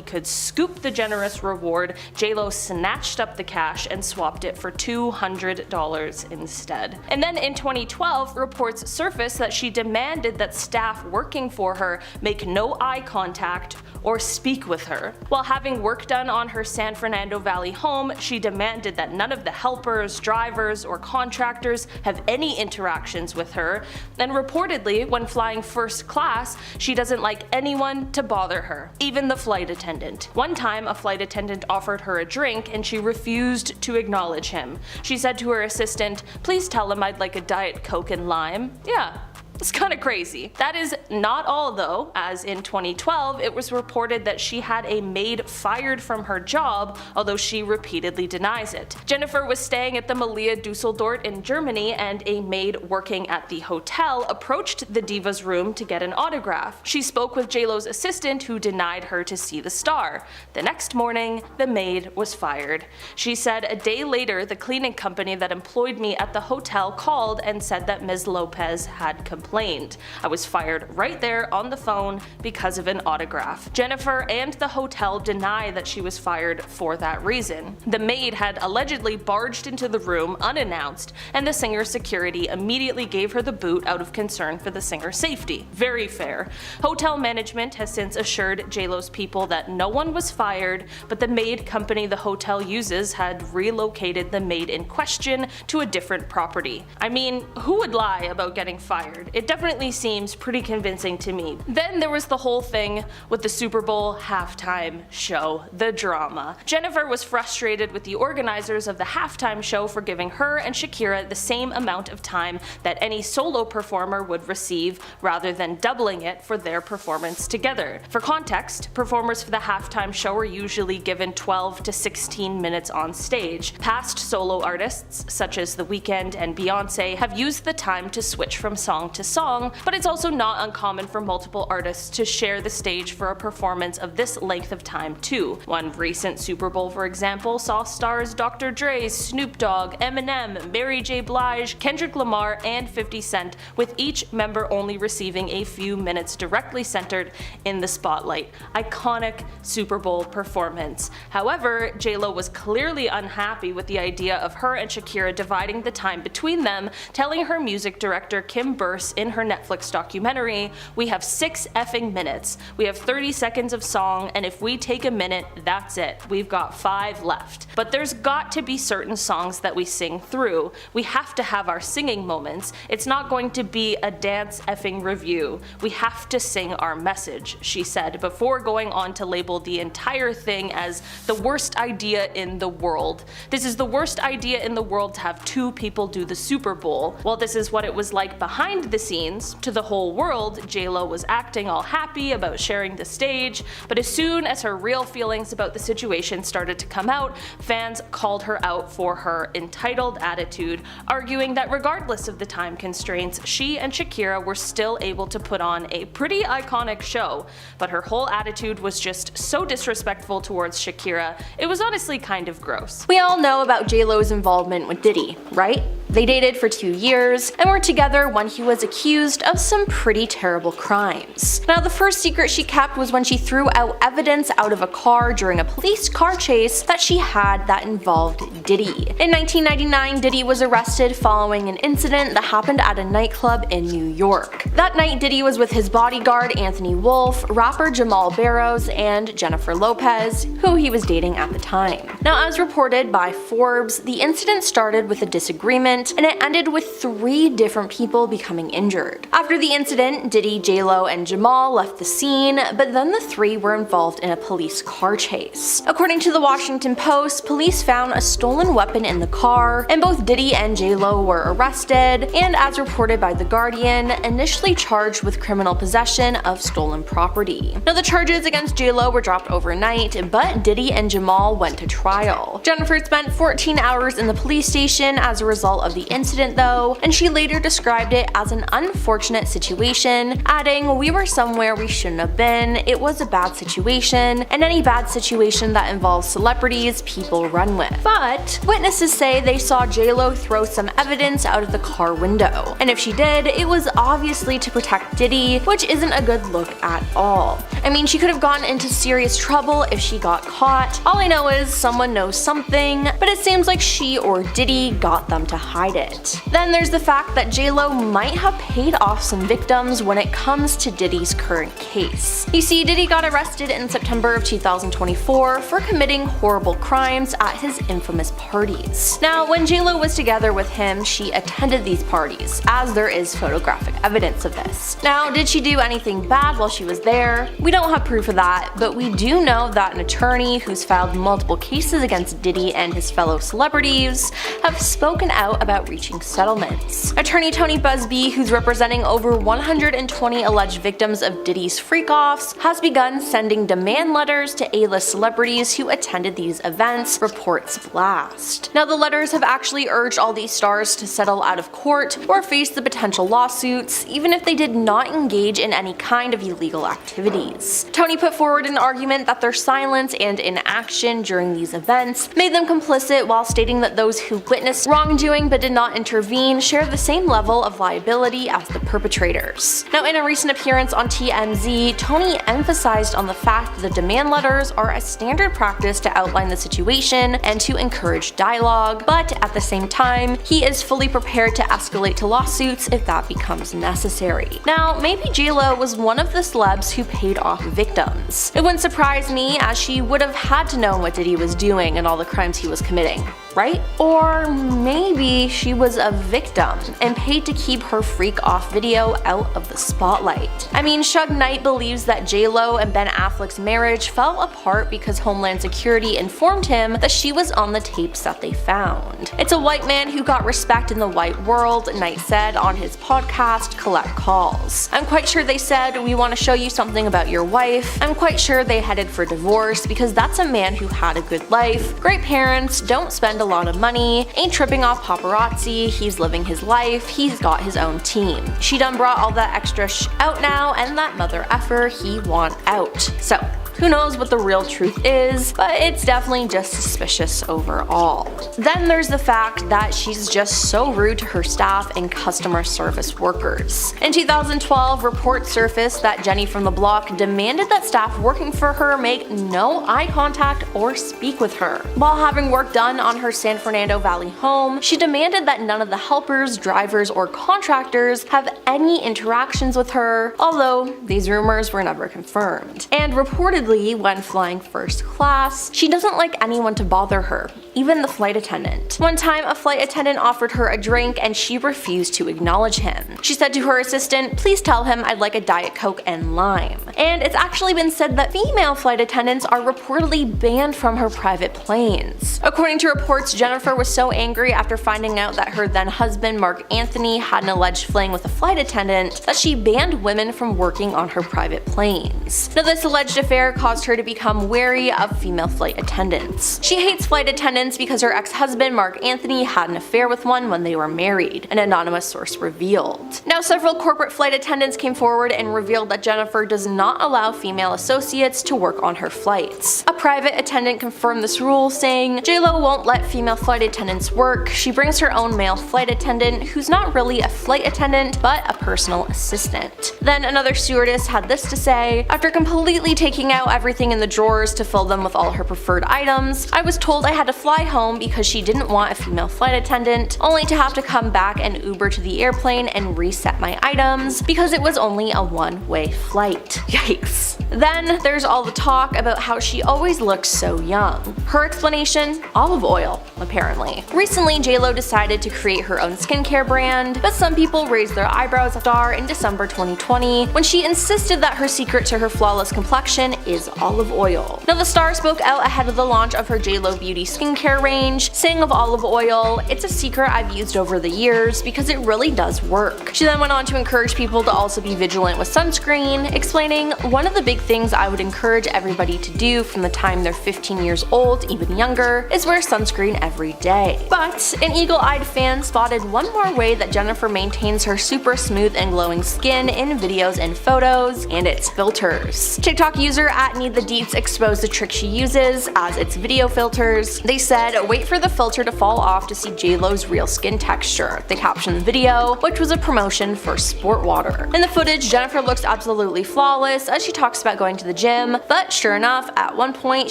could scoop the generous reward, JLo snatched up the cash and swapped it for $200 instead. And then in 2012, reports surfaced that she demanded that staff working for her make no eye contact or speak with her. While having work done on her San Fernando Valley home, she demanded that none of the helpers, drivers, or contractors have any interactions with her, and reportedly, when flying first class, she doesn't like anyone to bother her, even the flight attendant. One time, a flight attendant offered her a drink and she refused to acknowledge him. She said to her assistant, "Please tell him I'd like a Diet Coke and lime." Yeah. It's kinda crazy. That is not all though, as in 2012 it was reported that she had a maid fired from her job, although she repeatedly denies it. Bennifer was staying at the Malia Dusseldorf in Germany and a maid working at the hotel approached the diva's room to get an autograph. She spoke with JLo's assistant who denied her to see the star. The next morning, the maid was fired. She said a day later the cleaning company that employed me at the hotel called and said that Ms. Lopez had complained. complained. I was fired right there on the phone because of an autograph. Bennifer and the hotel deny that she was fired for that reason. The maid had allegedly barged into the room unannounced, and the singer's security immediately gave her the boot out of concern for the singer's safety. Very fair. Hotel management has since assured JLo's people that no one was fired, but the maid company the hotel uses had relocated the maid in question to a different property. I mean, who would lie about getting fired? It definitely seems pretty convincing to me. Then there was the whole thing with the Super Bowl halftime show, the drama. Bennifer was frustrated with the organizers of the halftime show for giving her and Shakira the same amount of time that any solo performer would receive, rather than doubling it for their performance together. For context, performers for the halftime show are usually given 12 to 16 minutes on stage. Past solo artists, such as The Weeknd and Beyonce, have used the time to switch from song to song, but it's also not uncommon for multiple artists to share the stage for a performance of this length of time too. One recent Super Bowl, for example, saw stars Dr. Dre, Snoop Dogg, Eminem, Mary J. Blige, Kendrick Lamar, and 50 Cent, with each member only receiving a few minutes directly centered in the spotlight. Iconic Super Bowl performance. However, JLo was clearly unhappy with the idea of her and Shakira dividing the time between them, telling her music director Kim Burse in her Netflix documentary, "We have 6 effing minutes. We have 30 seconds of song, and if we take a minute, that's it. We've got 5 left. But there's got to be certain songs that we sing through. We have to have our singing moments. It's not going to be a dance effing review. We have to sing our message," she said, before going on to label the entire thing as the worst idea in the world. This is the worst idea in the world to have 2 people do the Super Bowl. While this is what it was like behind the scenes, to the whole world, JLo was acting all happy about sharing the stage, but as soon as her real feelings about the situation started to come out, fans called her out for her entitled attitude, arguing that regardless of the time constraints, she and Shakira were still able to put on a pretty iconic show, but her whole attitude was just so disrespectful towards Shakira, it was honestly kind of gross. We all know about JLo's involvement with Diddy, right? They dated for 2 years and were together when he was accused of some pretty terrible crimes. Now, the first secret she kept was when she threw out evidence out of a car during a police car chase that she had that involved Diddy. In 1999, Diddy was arrested following an incident that happened at a nightclub in New York. That night, Diddy was with his bodyguard Anthony Wolf, rapper Jamal Barrows, and Jennifer Lopez, who he was dating at the time. Now, as reported by Forbes, the incident started with a disagreement, and it ended with 3 different people becoming injured. After the incident, Diddy, JLo, and Jamal left the scene, but then the 3 were involved in a police car chase. According to the Washington Post, police found a stolen weapon in the car, and both Diddy and JLo were arrested, and as reported by The Guardian, initially charged with criminal possession of stolen property. Now, the charges against JLo were dropped overnight, but Diddy and Jamal went to trial. Jennifer spent 14 hours in the police station as a result of the incident though, and she later described it as an unfortunate situation, adding, "We were somewhere we shouldn't have been, it was a bad situation, and any bad situation that involves celebrities, people run with." But witnesses say they saw JLo throw some evidence out of the car window, and if she did, it was obviously to protect Diddy, which isn't a good look at all. I mean, she could have gotten into serious trouble if she got caught. All I know is someone knows something, but it seems like she or Diddy got them to hide it. Then there's the fact that JLo might have paid off some victims when it comes to Diddy's current case. You see, Diddy got arrested in September of 2024 for committing horrible crimes at his infamous parties. Now, when JLo was together with him, she attended these parties, as there is photographic evidence of this. Now, did she do anything bad while she was there? We don't have proof of that, but we do know that an attorney who's filed multiple cases against Diddy and his fellow celebrities have spoken out about reaching settlements. Attorney Tony Busby, who's representing over 120 alleged victims of Diddy's freak-offs, has begun sending demand letters to A-list celebrities who attended these events, reports blast. Now, the letters have actually urged all these stars to settle out of court or face the potential lawsuits, even if they did not engage in any kind of illegal activities. was. Tony put forward an argument that their silence and inaction during these events made them complicit, while stating that those who witnessed wrongdoing but did not intervene share the same level of liability as the perpetrators. Now, in a recent appearance on TMZ, Tony emphasized on the fact that the demand letters are a standard practice to outline the situation and to encourage dialogue, but at the same time, he is fully prepared to escalate to lawsuits if that becomes necessary. Now, maybe JLo was one of the celebs who paid off victims. It wouldn't surprise me, as she would have had to know what Diddy was doing and all the crimes he was committing, right? Or maybe she was a victim and paid to keep her freak-off video out of the spotlight. I mean, Suge Knight believes that JLo and Ben Affleck's marriage fell apart because Homeland Security informed him that she was on the tapes that they found. It's a white man who got respect in the white world, Knight said on his podcast Collect Calls. I'm quite sure they said, "We want to show you something about your wife." I'm quite sure they headed for divorce because that's a man who had a good life, great parents, don't spend a lot of money, ain't tripping off paparazzi, he's living his life, he's got his own team. She done brought all that extra out now, and that mother effer he want out. So, who knows what the real truth is, but it's definitely just suspicious overall. Then there's the fact that she's just so rude to her staff and customer service workers. In 2012, reports surfaced that Jenny from the block demanded that staff working for her make no eye contact or speak with her. While having work done on her San Fernando Valley home, she demanded that none of the helpers, drivers, or contractors have any interactions with her, although these rumors were never confirmed. And reportedly, when flying first class, she doesn't like anyone to bother her, even the flight attendant. One time, a flight attendant offered her a drink and she refused to acknowledge him. She said to her assistant, "Please tell him I'd like a Diet Coke and lime." And it's actually been said that female flight attendants are reportedly banned from her private planes. According to reports, Bennifer was so angry after finding out that her then husband Mark Anthony had an alleged fling with a flight attendant that she banned women from working on her private planes. Now, this alleged affair caused her to become wary of female flight attendants. She hates flight attendants because her ex-husband Mark Anthony had an affair with one when they were married, an anonymous source revealed. Now, several corporate flight attendants came forward and revealed that Bennifer does not allow female associates to work on her flights. A private attendant confirmed this rule, saying, "JLo won't let female flight attendants work. She brings her own male flight attendant, who's not really a flight attendant, but a personal assistant." Then another stewardess had this to say, "After completely taking out everything in the drawers to fill them with all her preferred items, I was told I had to fly home because she didn't want a female flight attendant, only to have to come back and Uber to the airplane and reset my items because it was only a one-way flight." Yikes. Then there's all the talk about how she always looks so young. Her explanation? Olive oil, apparently. Recently, JLo decided to create her own skincare brand, but some people raised their eyebrows at her in December 2020 when she insisted that her secret to her flawless complexion is olive oil. Now, the star spoke out ahead of the launch of her JLo Beauty skincare range, saying of olive oil, "It's a secret I've used over the years because it really does work." She then went on to encourage people to also be vigilant with sunscreen, explaining, "One of the big things I would encourage everybody to do from the time they're 15 years old, even younger, is wear sunscreen every day." But an eagle-eyed fan spotted one more way that Bennifer maintains her super smooth and glowing skin in videos and photos, and it's filters. TikTok user @NeedTheDeets exposed the trick she uses as its video filters. They said, "Wait for the filter to fall off to see JLo's real skin texture." They captioned the video, which was a promotion for sport water. In the footage, Bennifer looks absolutely flawless as she talks about going to the gym, but sure enough, at one point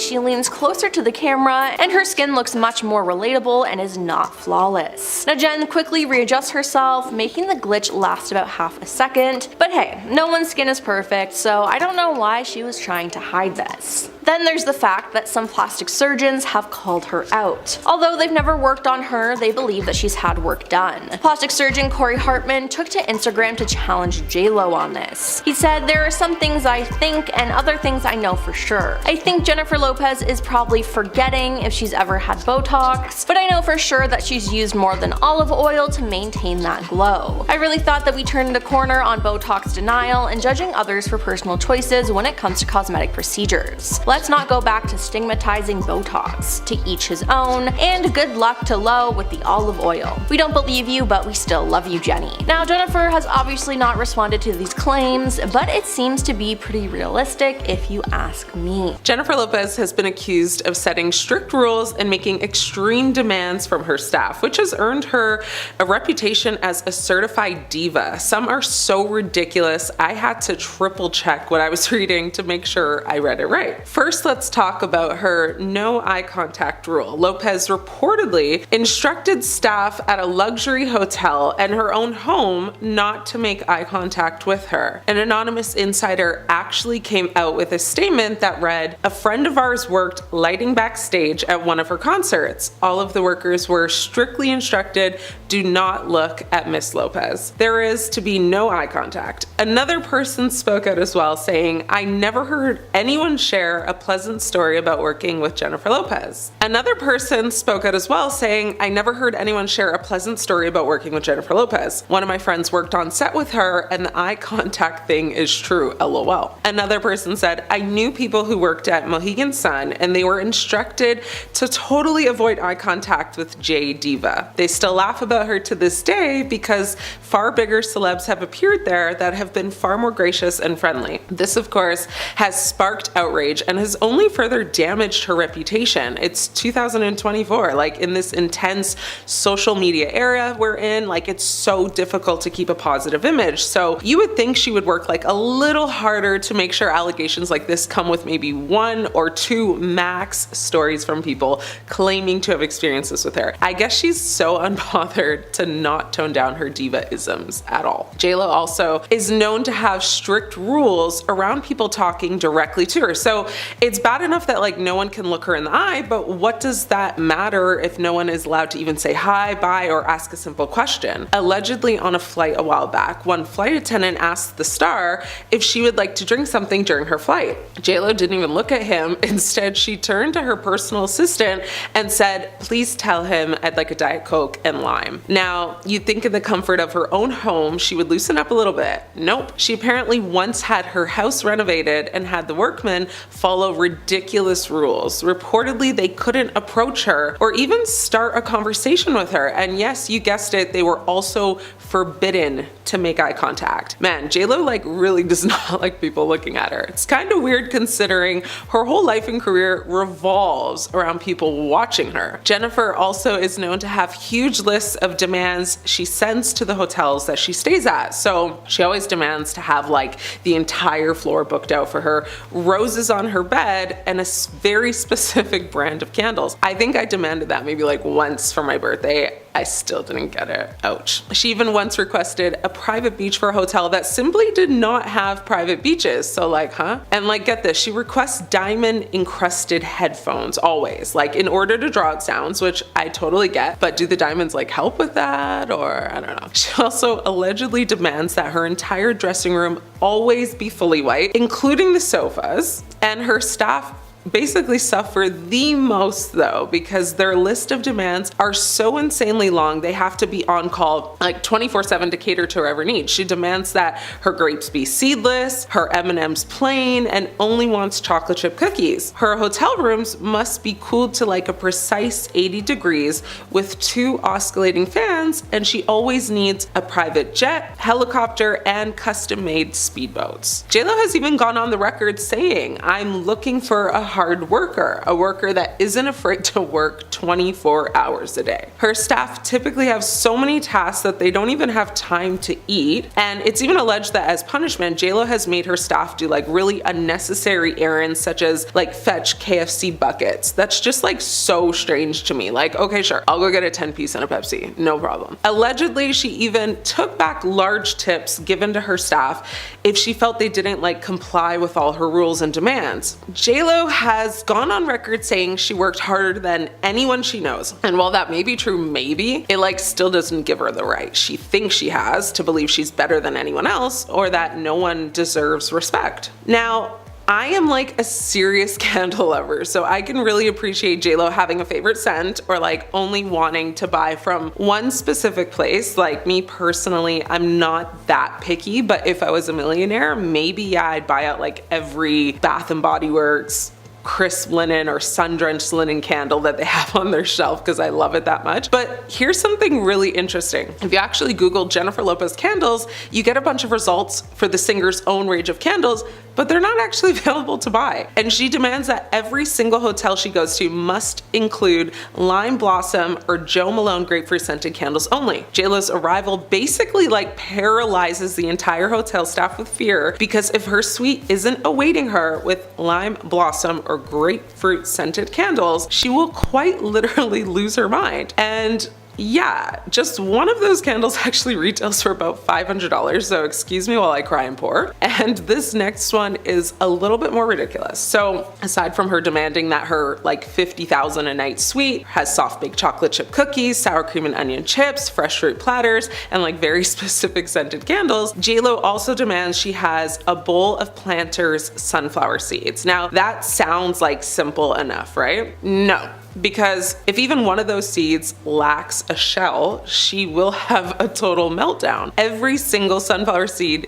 she leans closer to the camera and her skin looks much more relatable and is not flawless. Now, Jen quickly readjusts herself, making the glitch last about half a second, but hey, no one's skin is perfect, so I don't know why she was trying to hide this. Then there's the fact that some plastic surgeons have called her out. Although they've never worked on her, they believe that she's had work done. Plastic surgeon Corey Hartman took to Instagram to challenge JLo on this. He said, "There are some things I think and other things I know for sure. I think Jennifer Lopez is probably forgetting if she's ever had Botox, but I know for sure that she's used more than olive oil to maintain that glow. I really thought that we turned a corner on Botox denial and judging others for personal choices when it comes to cosmetic procedures. Let's not go back to stigmatizing Botox. To each his own, and good luck to Lo with the olive oil. We don't believe you, but we still love you, Jenny. Now, Bennifer has obviously not responded to these claims, but it seems to be pretty realistic if you ask me. Jennifer Lopez has been accused of setting strict rules and making extreme demands from her staff, which has earned her a reputation as a certified diva. Some are so ridiculous, I had to triple check what I was reading to make sure I read it right. First, let's talk about her no eye contact rule. Lopez reportedly instructed staff at a luxury hotel and her own home not to make eye contact with her. An anonymous insider actually came out with a statement that read, "A friend of ours worked lighting backstage at one of her concerts. All of the workers were strictly instructed, do not look at Miss Lopez. There is to be no eye contact." Another person spoke out as well, saying, "I never heard anyone share a pleasant story about working with Jennifer Lopez." Another person spoke out as well, saying, "I never heard anyone share a pleasant story about working with Jennifer Lopez. One of my friends worked on set with her and the eye contact thing is true, lol." Another person said, "I knew people who worked at Mohegan Sun and they were instructed to totally avoid eye contact with Diva. They still laugh about her to this day because far bigger celebs have appeared there that have been far more gracious and friendly." This, of course, has sparked outrage and has only further damaged her reputation. It's 2024, like in this intense social media era we're in, like it's so difficult to keep a positive image. So you would think she would work like a little harder to make sure allegations like this come with maybe 1 or 2 max stories from people claiming to have experienced this with her. I guess she's so unbothered to not tone down her diva-isms at all. JLo also is known to have strict rules around people talking directly to her. So it's bad enough that like no one can look her in the eye, but what does that matter if no one is allowed to even say hi, bye, or ask a simple question? Allegedly on a flight a while back, one flight attendant asked the star if she would like to drink something during her flight. JLo didn't even look at him. Instead, she turned to her personal assistant and said, "Please tell him I'd like a Diet Coke and lime." Now, you'd think in the comfort of her own home, she would loosen up a little bit. Nope. She apparently once had her house renovated and had the workmen follow ridiculous rules. Reportedly, they couldn't approach her or even start a conversation with her. And yes, you guessed it, they were also forbidden to make eye contact. Man, JLo like really does not like people looking at her. It's kind of weird considering her whole life and career revolves around people watching her. Jennifer also is known to have huge lists of demands she sends to the hotels that she stays at. So she always demands to have like the entire floor booked out for her, roses on her bed, and a very specific brand of candles. I think I demanded that maybe like once for my birthday. I still didn't get it. Ouch. She even once requested a private beach for a hotel that simply did not have private beaches. So like, huh? And like, get this, she requests diamond encrusted headphones always, like in order to draw out sounds, which I totally get, but do the diamonds like help with that? Or I don't know. She also allegedly demands that her entire dressing room always be fully white, including the sofas, and her staff basically suffer the most though, because their list of demands are so insanely long they have to be on call like 24/7 to cater to her every need. She demands that her grapes be seedless, her M&Ms plain, and only wants chocolate chip cookies. Her hotel rooms must be cooled to like a precise 80 degrees with 2 oscillating fans, and she always needs a private jet, helicopter, and custom-made speedboats. JLo has even gone on the record saying, "I'm looking for a hard worker, a worker that isn't afraid to work 24 hours a day." Her staff typically have so many tasks that they don't even have time to eat, and it's even alleged that as punishment, JLo has made her staff do like really unnecessary errands such as like fetch KFC buckets. That's just like so strange to me. Like, okay, sure, I'll go get a 10-piece and a Pepsi, no problem. Allegedly, she even took back large tips given to her staff if she felt they didn't like comply with all her rules and demands. JLo has gone on record saying she worked harder than anyone she knows. And while that may be true, maybe, it like still doesn't give her the right she thinks she has to believe she's better than anyone else or that no one deserves respect. Now, I am like a serious candle lover, so I can really appreciate JLo having a favorite scent or like only wanting to buy from one specific place. Like me personally, I'm not that picky, but if I was a millionaire, maybe yeah, I'd buy out like every Bath and Body Works, crisp linen or sun-drenched linen candle that they have on their shelf because I love it that much. But here's something really interesting. If you actually Google Jennifer Lopez candles, you get a bunch of results for the singer's own range of candles, but they're not actually available to buy. And she demands that every single hotel she goes to must include lime blossom or Jo Malone grapefruit scented candles only. JLo's arrival basically like paralyzes the entire hotel staff with fear, because if her suite isn't awaiting her with lime blossom or grapefruit scented candles, she will quite literally lose her mind. And yeah, just one of those candles actually retails for about $500, so excuse me while I cry and pour. And this next one is a little bit more ridiculous. So aside from her demanding that her like $50,000 a night suite has soft baked chocolate chip cookies, sour cream and onion chips, fresh fruit platters, and like very specific scented candles, JLo also demands she has a bowl of Planters sunflower seeds. Now that sounds like simple enough, right? No. Because if even one of those seeds lacks a shell, she will have a total meltdown. Every single sunflower seed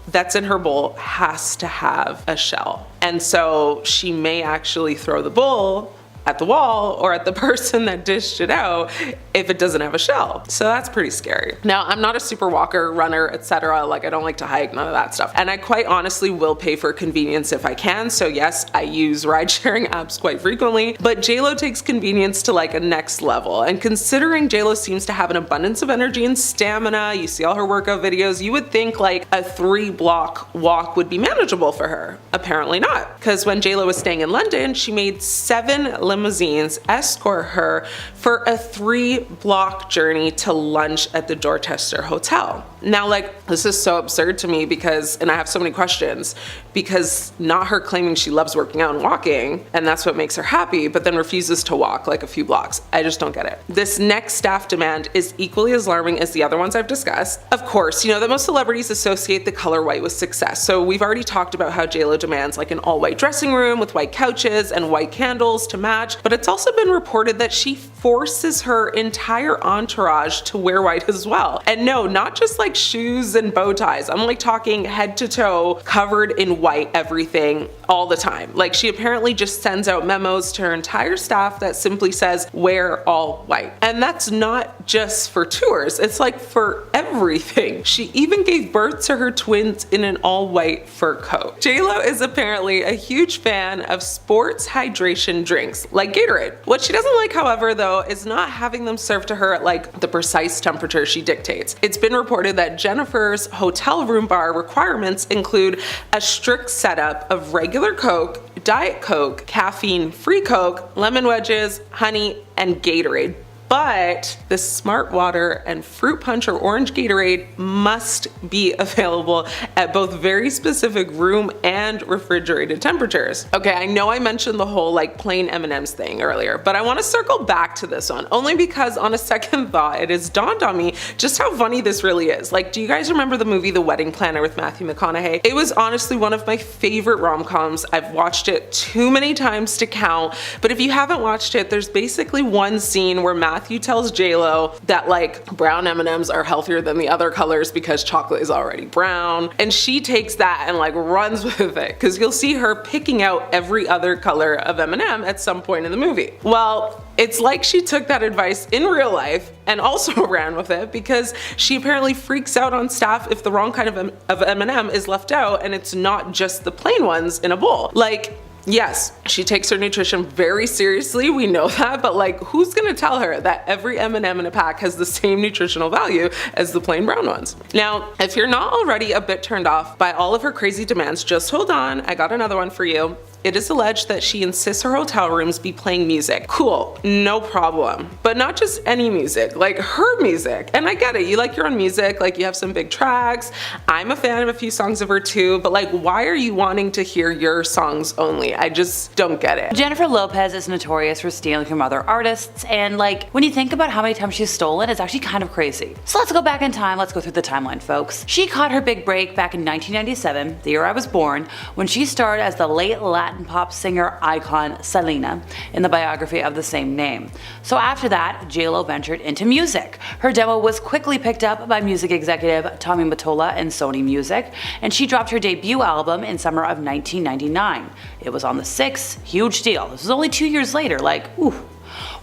that's in her bowl has to have a shell. And so she may actually throw the bowl at the wall or at the person that dished it out if it doesn't have a shell. So that's pretty scary. Now, I'm not a super walker, runner, etc. Like I don't like to hike, none of that stuff. And I quite honestly will pay for convenience if I can. So yes, I use ride sharing apps quite frequently, but JLo takes convenience to like a next level. And considering JLo seems to have an abundance of energy and stamina, you see all her workout videos, you would think like a 3-block walk would be manageable for her. Apparently not. Because when JLo was staying in London, she made 7 limousines escort her for a 3-block journey to lunch at the Dorchester Hotel. Now, like, this is so absurd to me because, and I have so many questions, because not her claiming she loves working out and walking, and that's what makes her happy, but then refuses to walk like a few blocks. I just don't get it. This next staff demand is equally as alarming as the other ones I've discussed. Of course, you know that most celebrities associate the color white with success. So we've already talked about how JLo demands like an all-white dressing room with white couches and white candles to match, but it's also been reported that she forces her entire entourage to wear white as well. And no, not just like shoes and bow ties. I'm like talking head to toe, covered in white everything all the time. Like she apparently just sends out memos to her entire staff that simply says, wear all white. And that's not just for tours, it's like for everything. She even gave birth to her twins in an all white fur coat. JLo is apparently a huge fan of sports hydration drinks like Gatorade. What she doesn't like, however, though, is not having them served to her at like the precise temperature she dictates. It's been reported that Jennifer's hotel room bar requirements include a strict setup of regular Coke, Diet Coke, caffeine-free Coke, lemon wedges, honey, and Gatorade. But the Smart Water and Fruit Punch or Orange Gatorade must be available at both very specific room and refrigerated temperatures. Okay, I know I mentioned the whole like plain M&Ms thing earlier, but I want to circle back to this one, only because on a second thought, it has dawned on me just how funny this really is. Like, do you guys remember the movie The Wedding Planner with Matthew McConaughey? It was honestly one of my favorite rom-coms. I've watched it too many times to count, but if you haven't watched it, there's basically one scene where Matthew tells JLo that like brown M&Ms are healthier than the other colors because chocolate is already brown, and she takes that and like runs with it, because you'll see her picking out every other color of M&M at some point in the movie. Well, it's like she took that advice in real life and also ran with it, because she apparently freaks out on staff if the wrong kind of M&M is left out and it's not just the plain ones in a bowl. Like, yes, she takes her nutrition very seriously, we know that, but like, who's gonna tell her that every M&M in a pack has the same nutritional value as the plain brown ones? Now, if you're not already a bit turned off by all of her crazy demands, just hold on, I got another one for you. It is alleged that she insists her hotel rooms be playing music. Cool, no problem. But not just any music, like her music. And I get it, you like your own music, like you have some big tracks. I'm a fan of a few songs of her too, but like, why are you wanting to hear your songs only? I just don't get it. Jennifer Lopez is notorious for stealing from other artists, and like, when you think about how many times she's stolen, it's actually kind of crazy. So let's go back in time, let's go through the timeline, folks. She caught her big break back in 1997, the year I was born, when she starred as the late Latin Latin pop singer icon Selena in the biography of the same name. So after that, JLo ventured into music. Her demo was quickly picked up by music executive Tommy Mottola and Sony Music, and she dropped her debut album in summer of 1999. It was on the 6, huge deal. This was only 2 years later, like, ooh.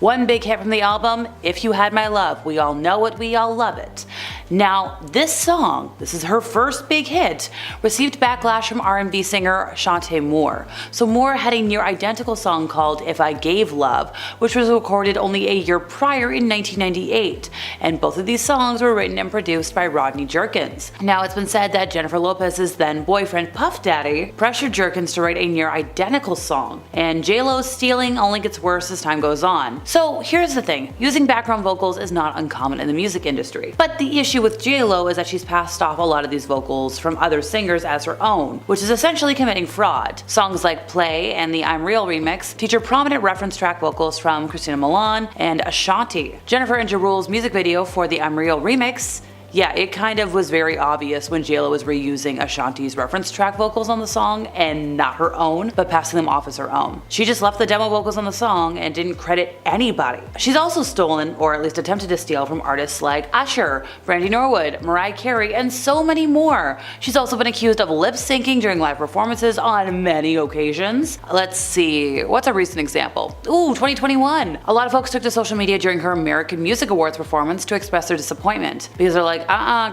One big hit from the album, If You Had My Love, we all know it, we all love it. Now, this song, this is her first big hit, received backlash from R&B singer Shantae Moore. So Moore had a near identical song called If I Gave Love, which was recorded only a year prior in 1998. And both of these songs were written and produced by Rodney Jerkins. Now, it's been said that Jennifer Lopez's then boyfriend Puff Daddy pressured Jerkins to write a near identical song. And JLo's stealing only gets worse as time goes on. So here's the thing, using background vocals is not uncommon in the music industry. But the issue with JLo is that she's passed off a lot of these vocals from other singers as her own, which is essentially committing fraud. Songs like Play and the I'm Real remix feature prominent reference track vocals from Christina Milian and Ashanti. Jennifer and Ja Rule's music video for the I'm Real remix, yeah, it kind of was very obvious when JLo was reusing Ashanti's reference track vocals on the song and not her own, but passing them off as her own. She just left the demo vocals on the song and didn't credit anybody. She's also stolen, or at least attempted to steal, from artists like Usher, Brandy Norwood, Mariah Carey, and so many more. She's also been accused of lip syncing during live performances on many occasions. Let's see, what's a recent example? Ooh, 2021. A lot of folks took to social media during her American Music Awards performance to express their disappointment, because they're like,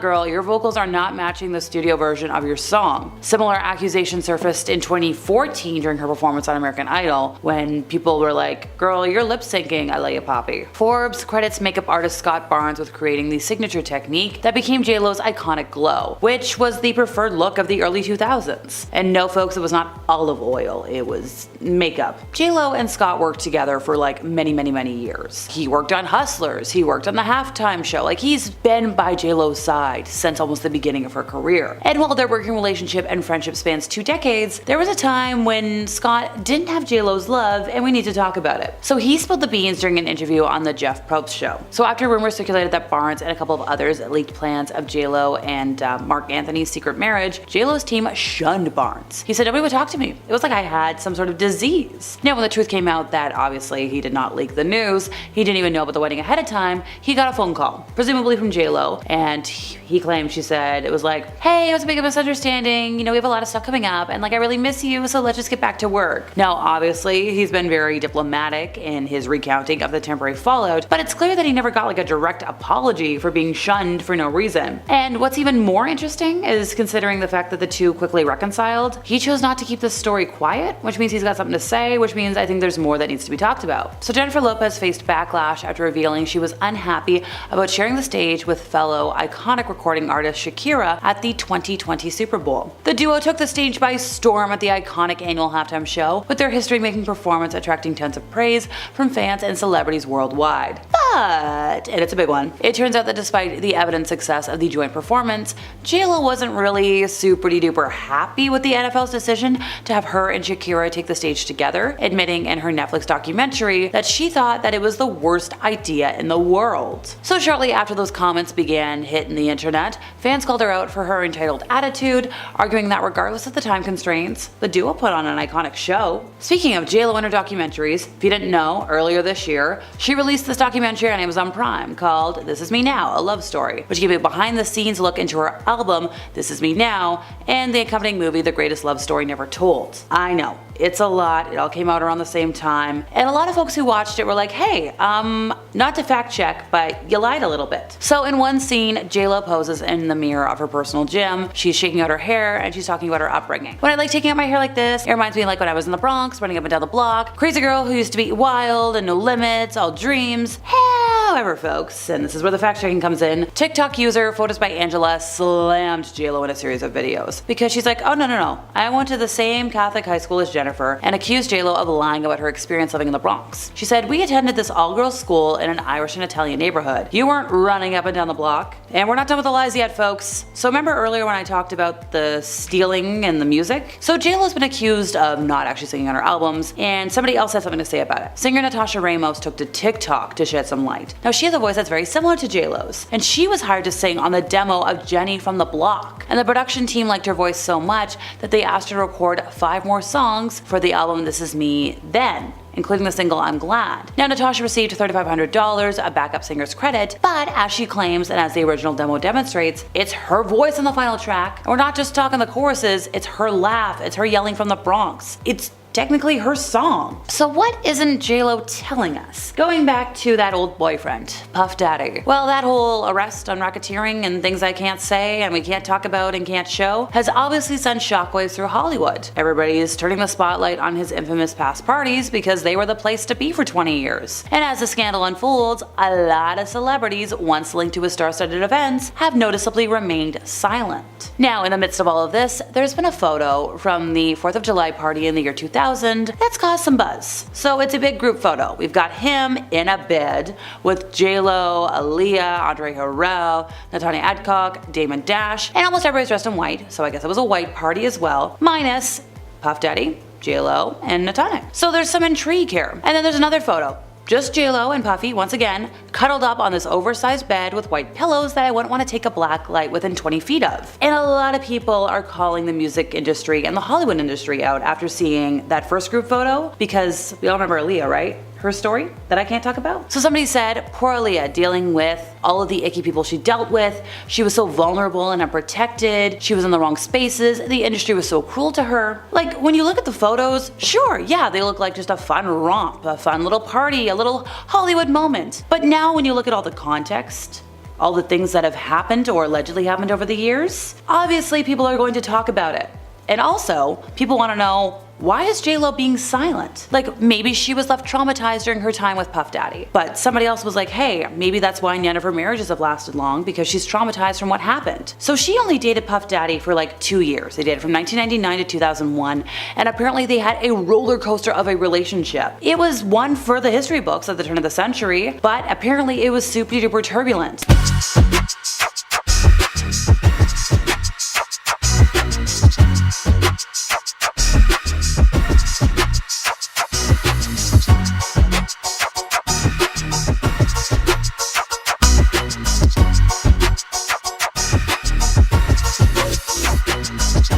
girl, your vocals are not matching the studio version of your song. Similar accusations surfaced in 2014 during her performance on American Idol, when people were like, girl, you're lip syncing, I lay a poppy. Forbes credits makeup artist Scott Barnes with creating the signature technique that became JLo's iconic glow, which was the preferred look of the early 2000s. And no folks, it was not olive oil, it was makeup. JLo and Scott worked together for like many years. He worked on Hustlers, he worked on the Halftime Show, like he's been by JLo's side since almost the beginning of her career. And while their working relationship and friendship spans 2 decades, there was a time when Scott didn't have JLo's love, and we need to talk about it. So he spilled the beans during an interview on the Jeff Probst show. So after rumors circulated that Barnes and a couple of others leaked plans of JLo and Mark Anthony's secret marriage, JLo's team shunned Barnes. He said nobody would talk to me. It was like I had some sort of disease. Now when the truth came out that obviously he did not leak the news, he didn't even know about the wedding ahead of time, he got a phone call, presumably from JLo, and he claimed, she said, it was like, hey, it was a big misunderstanding, you know, we have a lot of stuff coming up, and like I really miss you, so let's just get back to work. Now obviously he's been very diplomatic in his recounting of the temporary fallout, but it's clear that he never got like a direct apology for being shunned for no reason. And what's even more interesting is, considering the fact that the two quickly reconciled, he chose not to keep this story quiet, which means he's got something to say, which means I think there's more that needs to be talked about. So Jennifer Lopez faced backlash after revealing she was unhappy about sharing the stage with fellow iconic recording artist Shakira at the 2020 Super Bowl. The duo took the stage by storm at the iconic annual halftime show, with their history-making performance attracting tons of praise from fans and celebrities worldwide. But, and it's a big one, it turns out that despite the evident success of the joint performance, JLo wasn't really super duper happy with the NFL's decision to have her and Shakira take the stage together, admitting in her Netflix documentary that she thought that it was the worst idea in the world. So shortly after those comments began hitting the internet, fans called her out for her entitled attitude, arguing that regardless of the time constraints, the duo put on an iconic show. Speaking of JLo and her documentaries, if you didn't know, earlier this year, she released this documentary on Amazon Prime called This Is Me Now, A Love Story, which gave a behind-the-scenes look into her album, This Is Me Now, and the accompanying movie, The Greatest Love Story Never Told. I know, it's a lot, it all came out around the same time, and a lot of folks who watched it were like, hey, not to fact check, but you lied a little bit. So in one scene, JLo poses in the mirror of her personal gym, she's shaking out her hair, and she's talking about her upbringing. When I like taking out my hair like this, it reminds me like when I was in the Bronx, running up and down the block, crazy girl who used to be wild and no limits, all dreams. However, folks, and this is where the fact checking comes in, TikTok user Photos by Angela slammed JLo in a series of videos because she's like, oh no, I went to the same Catholic high school as Jennifer, and accused JLo of lying about her experience living in the Bronx. She said, we attended this all-girls school in an Irish and Italian neighborhood. You weren't running up and down the block. And we're not done with the lies yet, folks. So remember earlier when I talked about the stealing and the music? So JLo's been accused of not actually singing on her albums, and somebody else has something to say about it. Singer Natasha Ramos took to TikTok to shed some light. Now she has a voice that's very similar to JLo's, and she was hired to sing on the demo of Jenny from the Block. And the production team liked her voice so much that they asked her to record 5 more songs for the album This Is Me Then, including the single I'm Glad. Now Natasha received $3,500, a backup singer's credit, but as she claims and as the original demo demonstrates, it's her voice on the final track. And we're not just talking the choruses, it's her laugh, it's her yelling from the Bronx. It's technically her song. So what isn't JLo telling us? Going back to that old boyfriend, Puff Daddy. Well, that whole arrest on racketeering and things I can't say and we can't talk about and can't show has obviously sent shockwaves through Hollywood. Everybody is turning the spotlight on his infamous past parties because they were the place to be for 20 years. And as the scandal unfolds, a lot of celebrities once linked to his star-studded events have noticeably remained silent. Now, in the midst of all of this, there's been a photo from the 4th of July party in the year 2000 that's caused some buzz. So it's a big group photo. We've got him in a bed with JLo, Aaliyah, Andre Harrell, Natanya Adcock, Damon Dash, and almost everybody's dressed in white, so I guess it was a white party as well, minus Puff Daddy, JLo, and Natanya. So there's some intrigue here. And then there's another photo. Just JLo and Puffy, once again, cuddled up on this oversized bed with white pillows that I wouldn't want to take a black light within 20 feet of. And a lot of people are calling the music industry and the Hollywood industry out after seeing that first group photo, because we all remember Aaliyah, right? Her story that I can't talk about. So somebody said, poor Aaliyah dealing with all of the icky people she dealt with. She was so vulnerable and unprotected. She was in the wrong spaces. The industry was so cruel to her. Like, when you look at the photos, sure, yeah, they look like just a fun romp, a fun little party, a little Hollywood moment. But now when you look at all the context, all the things that have happened or allegedly happened over the years, obviously people are going to talk about it. And also, people want to know, why is JLo being silent? Like, maybe she was left traumatized during her time with Puff Daddy. But somebody else was like, hey, maybe that's why none of her marriages have lasted long, because she's traumatized from what happened. So she only dated Puff Daddy for like 2 years. They dated from 1999 to 2001, and apparently they had a roller coaster of a relationship. It was one for the history books at the turn of the century, but apparently it was super duper turbulent.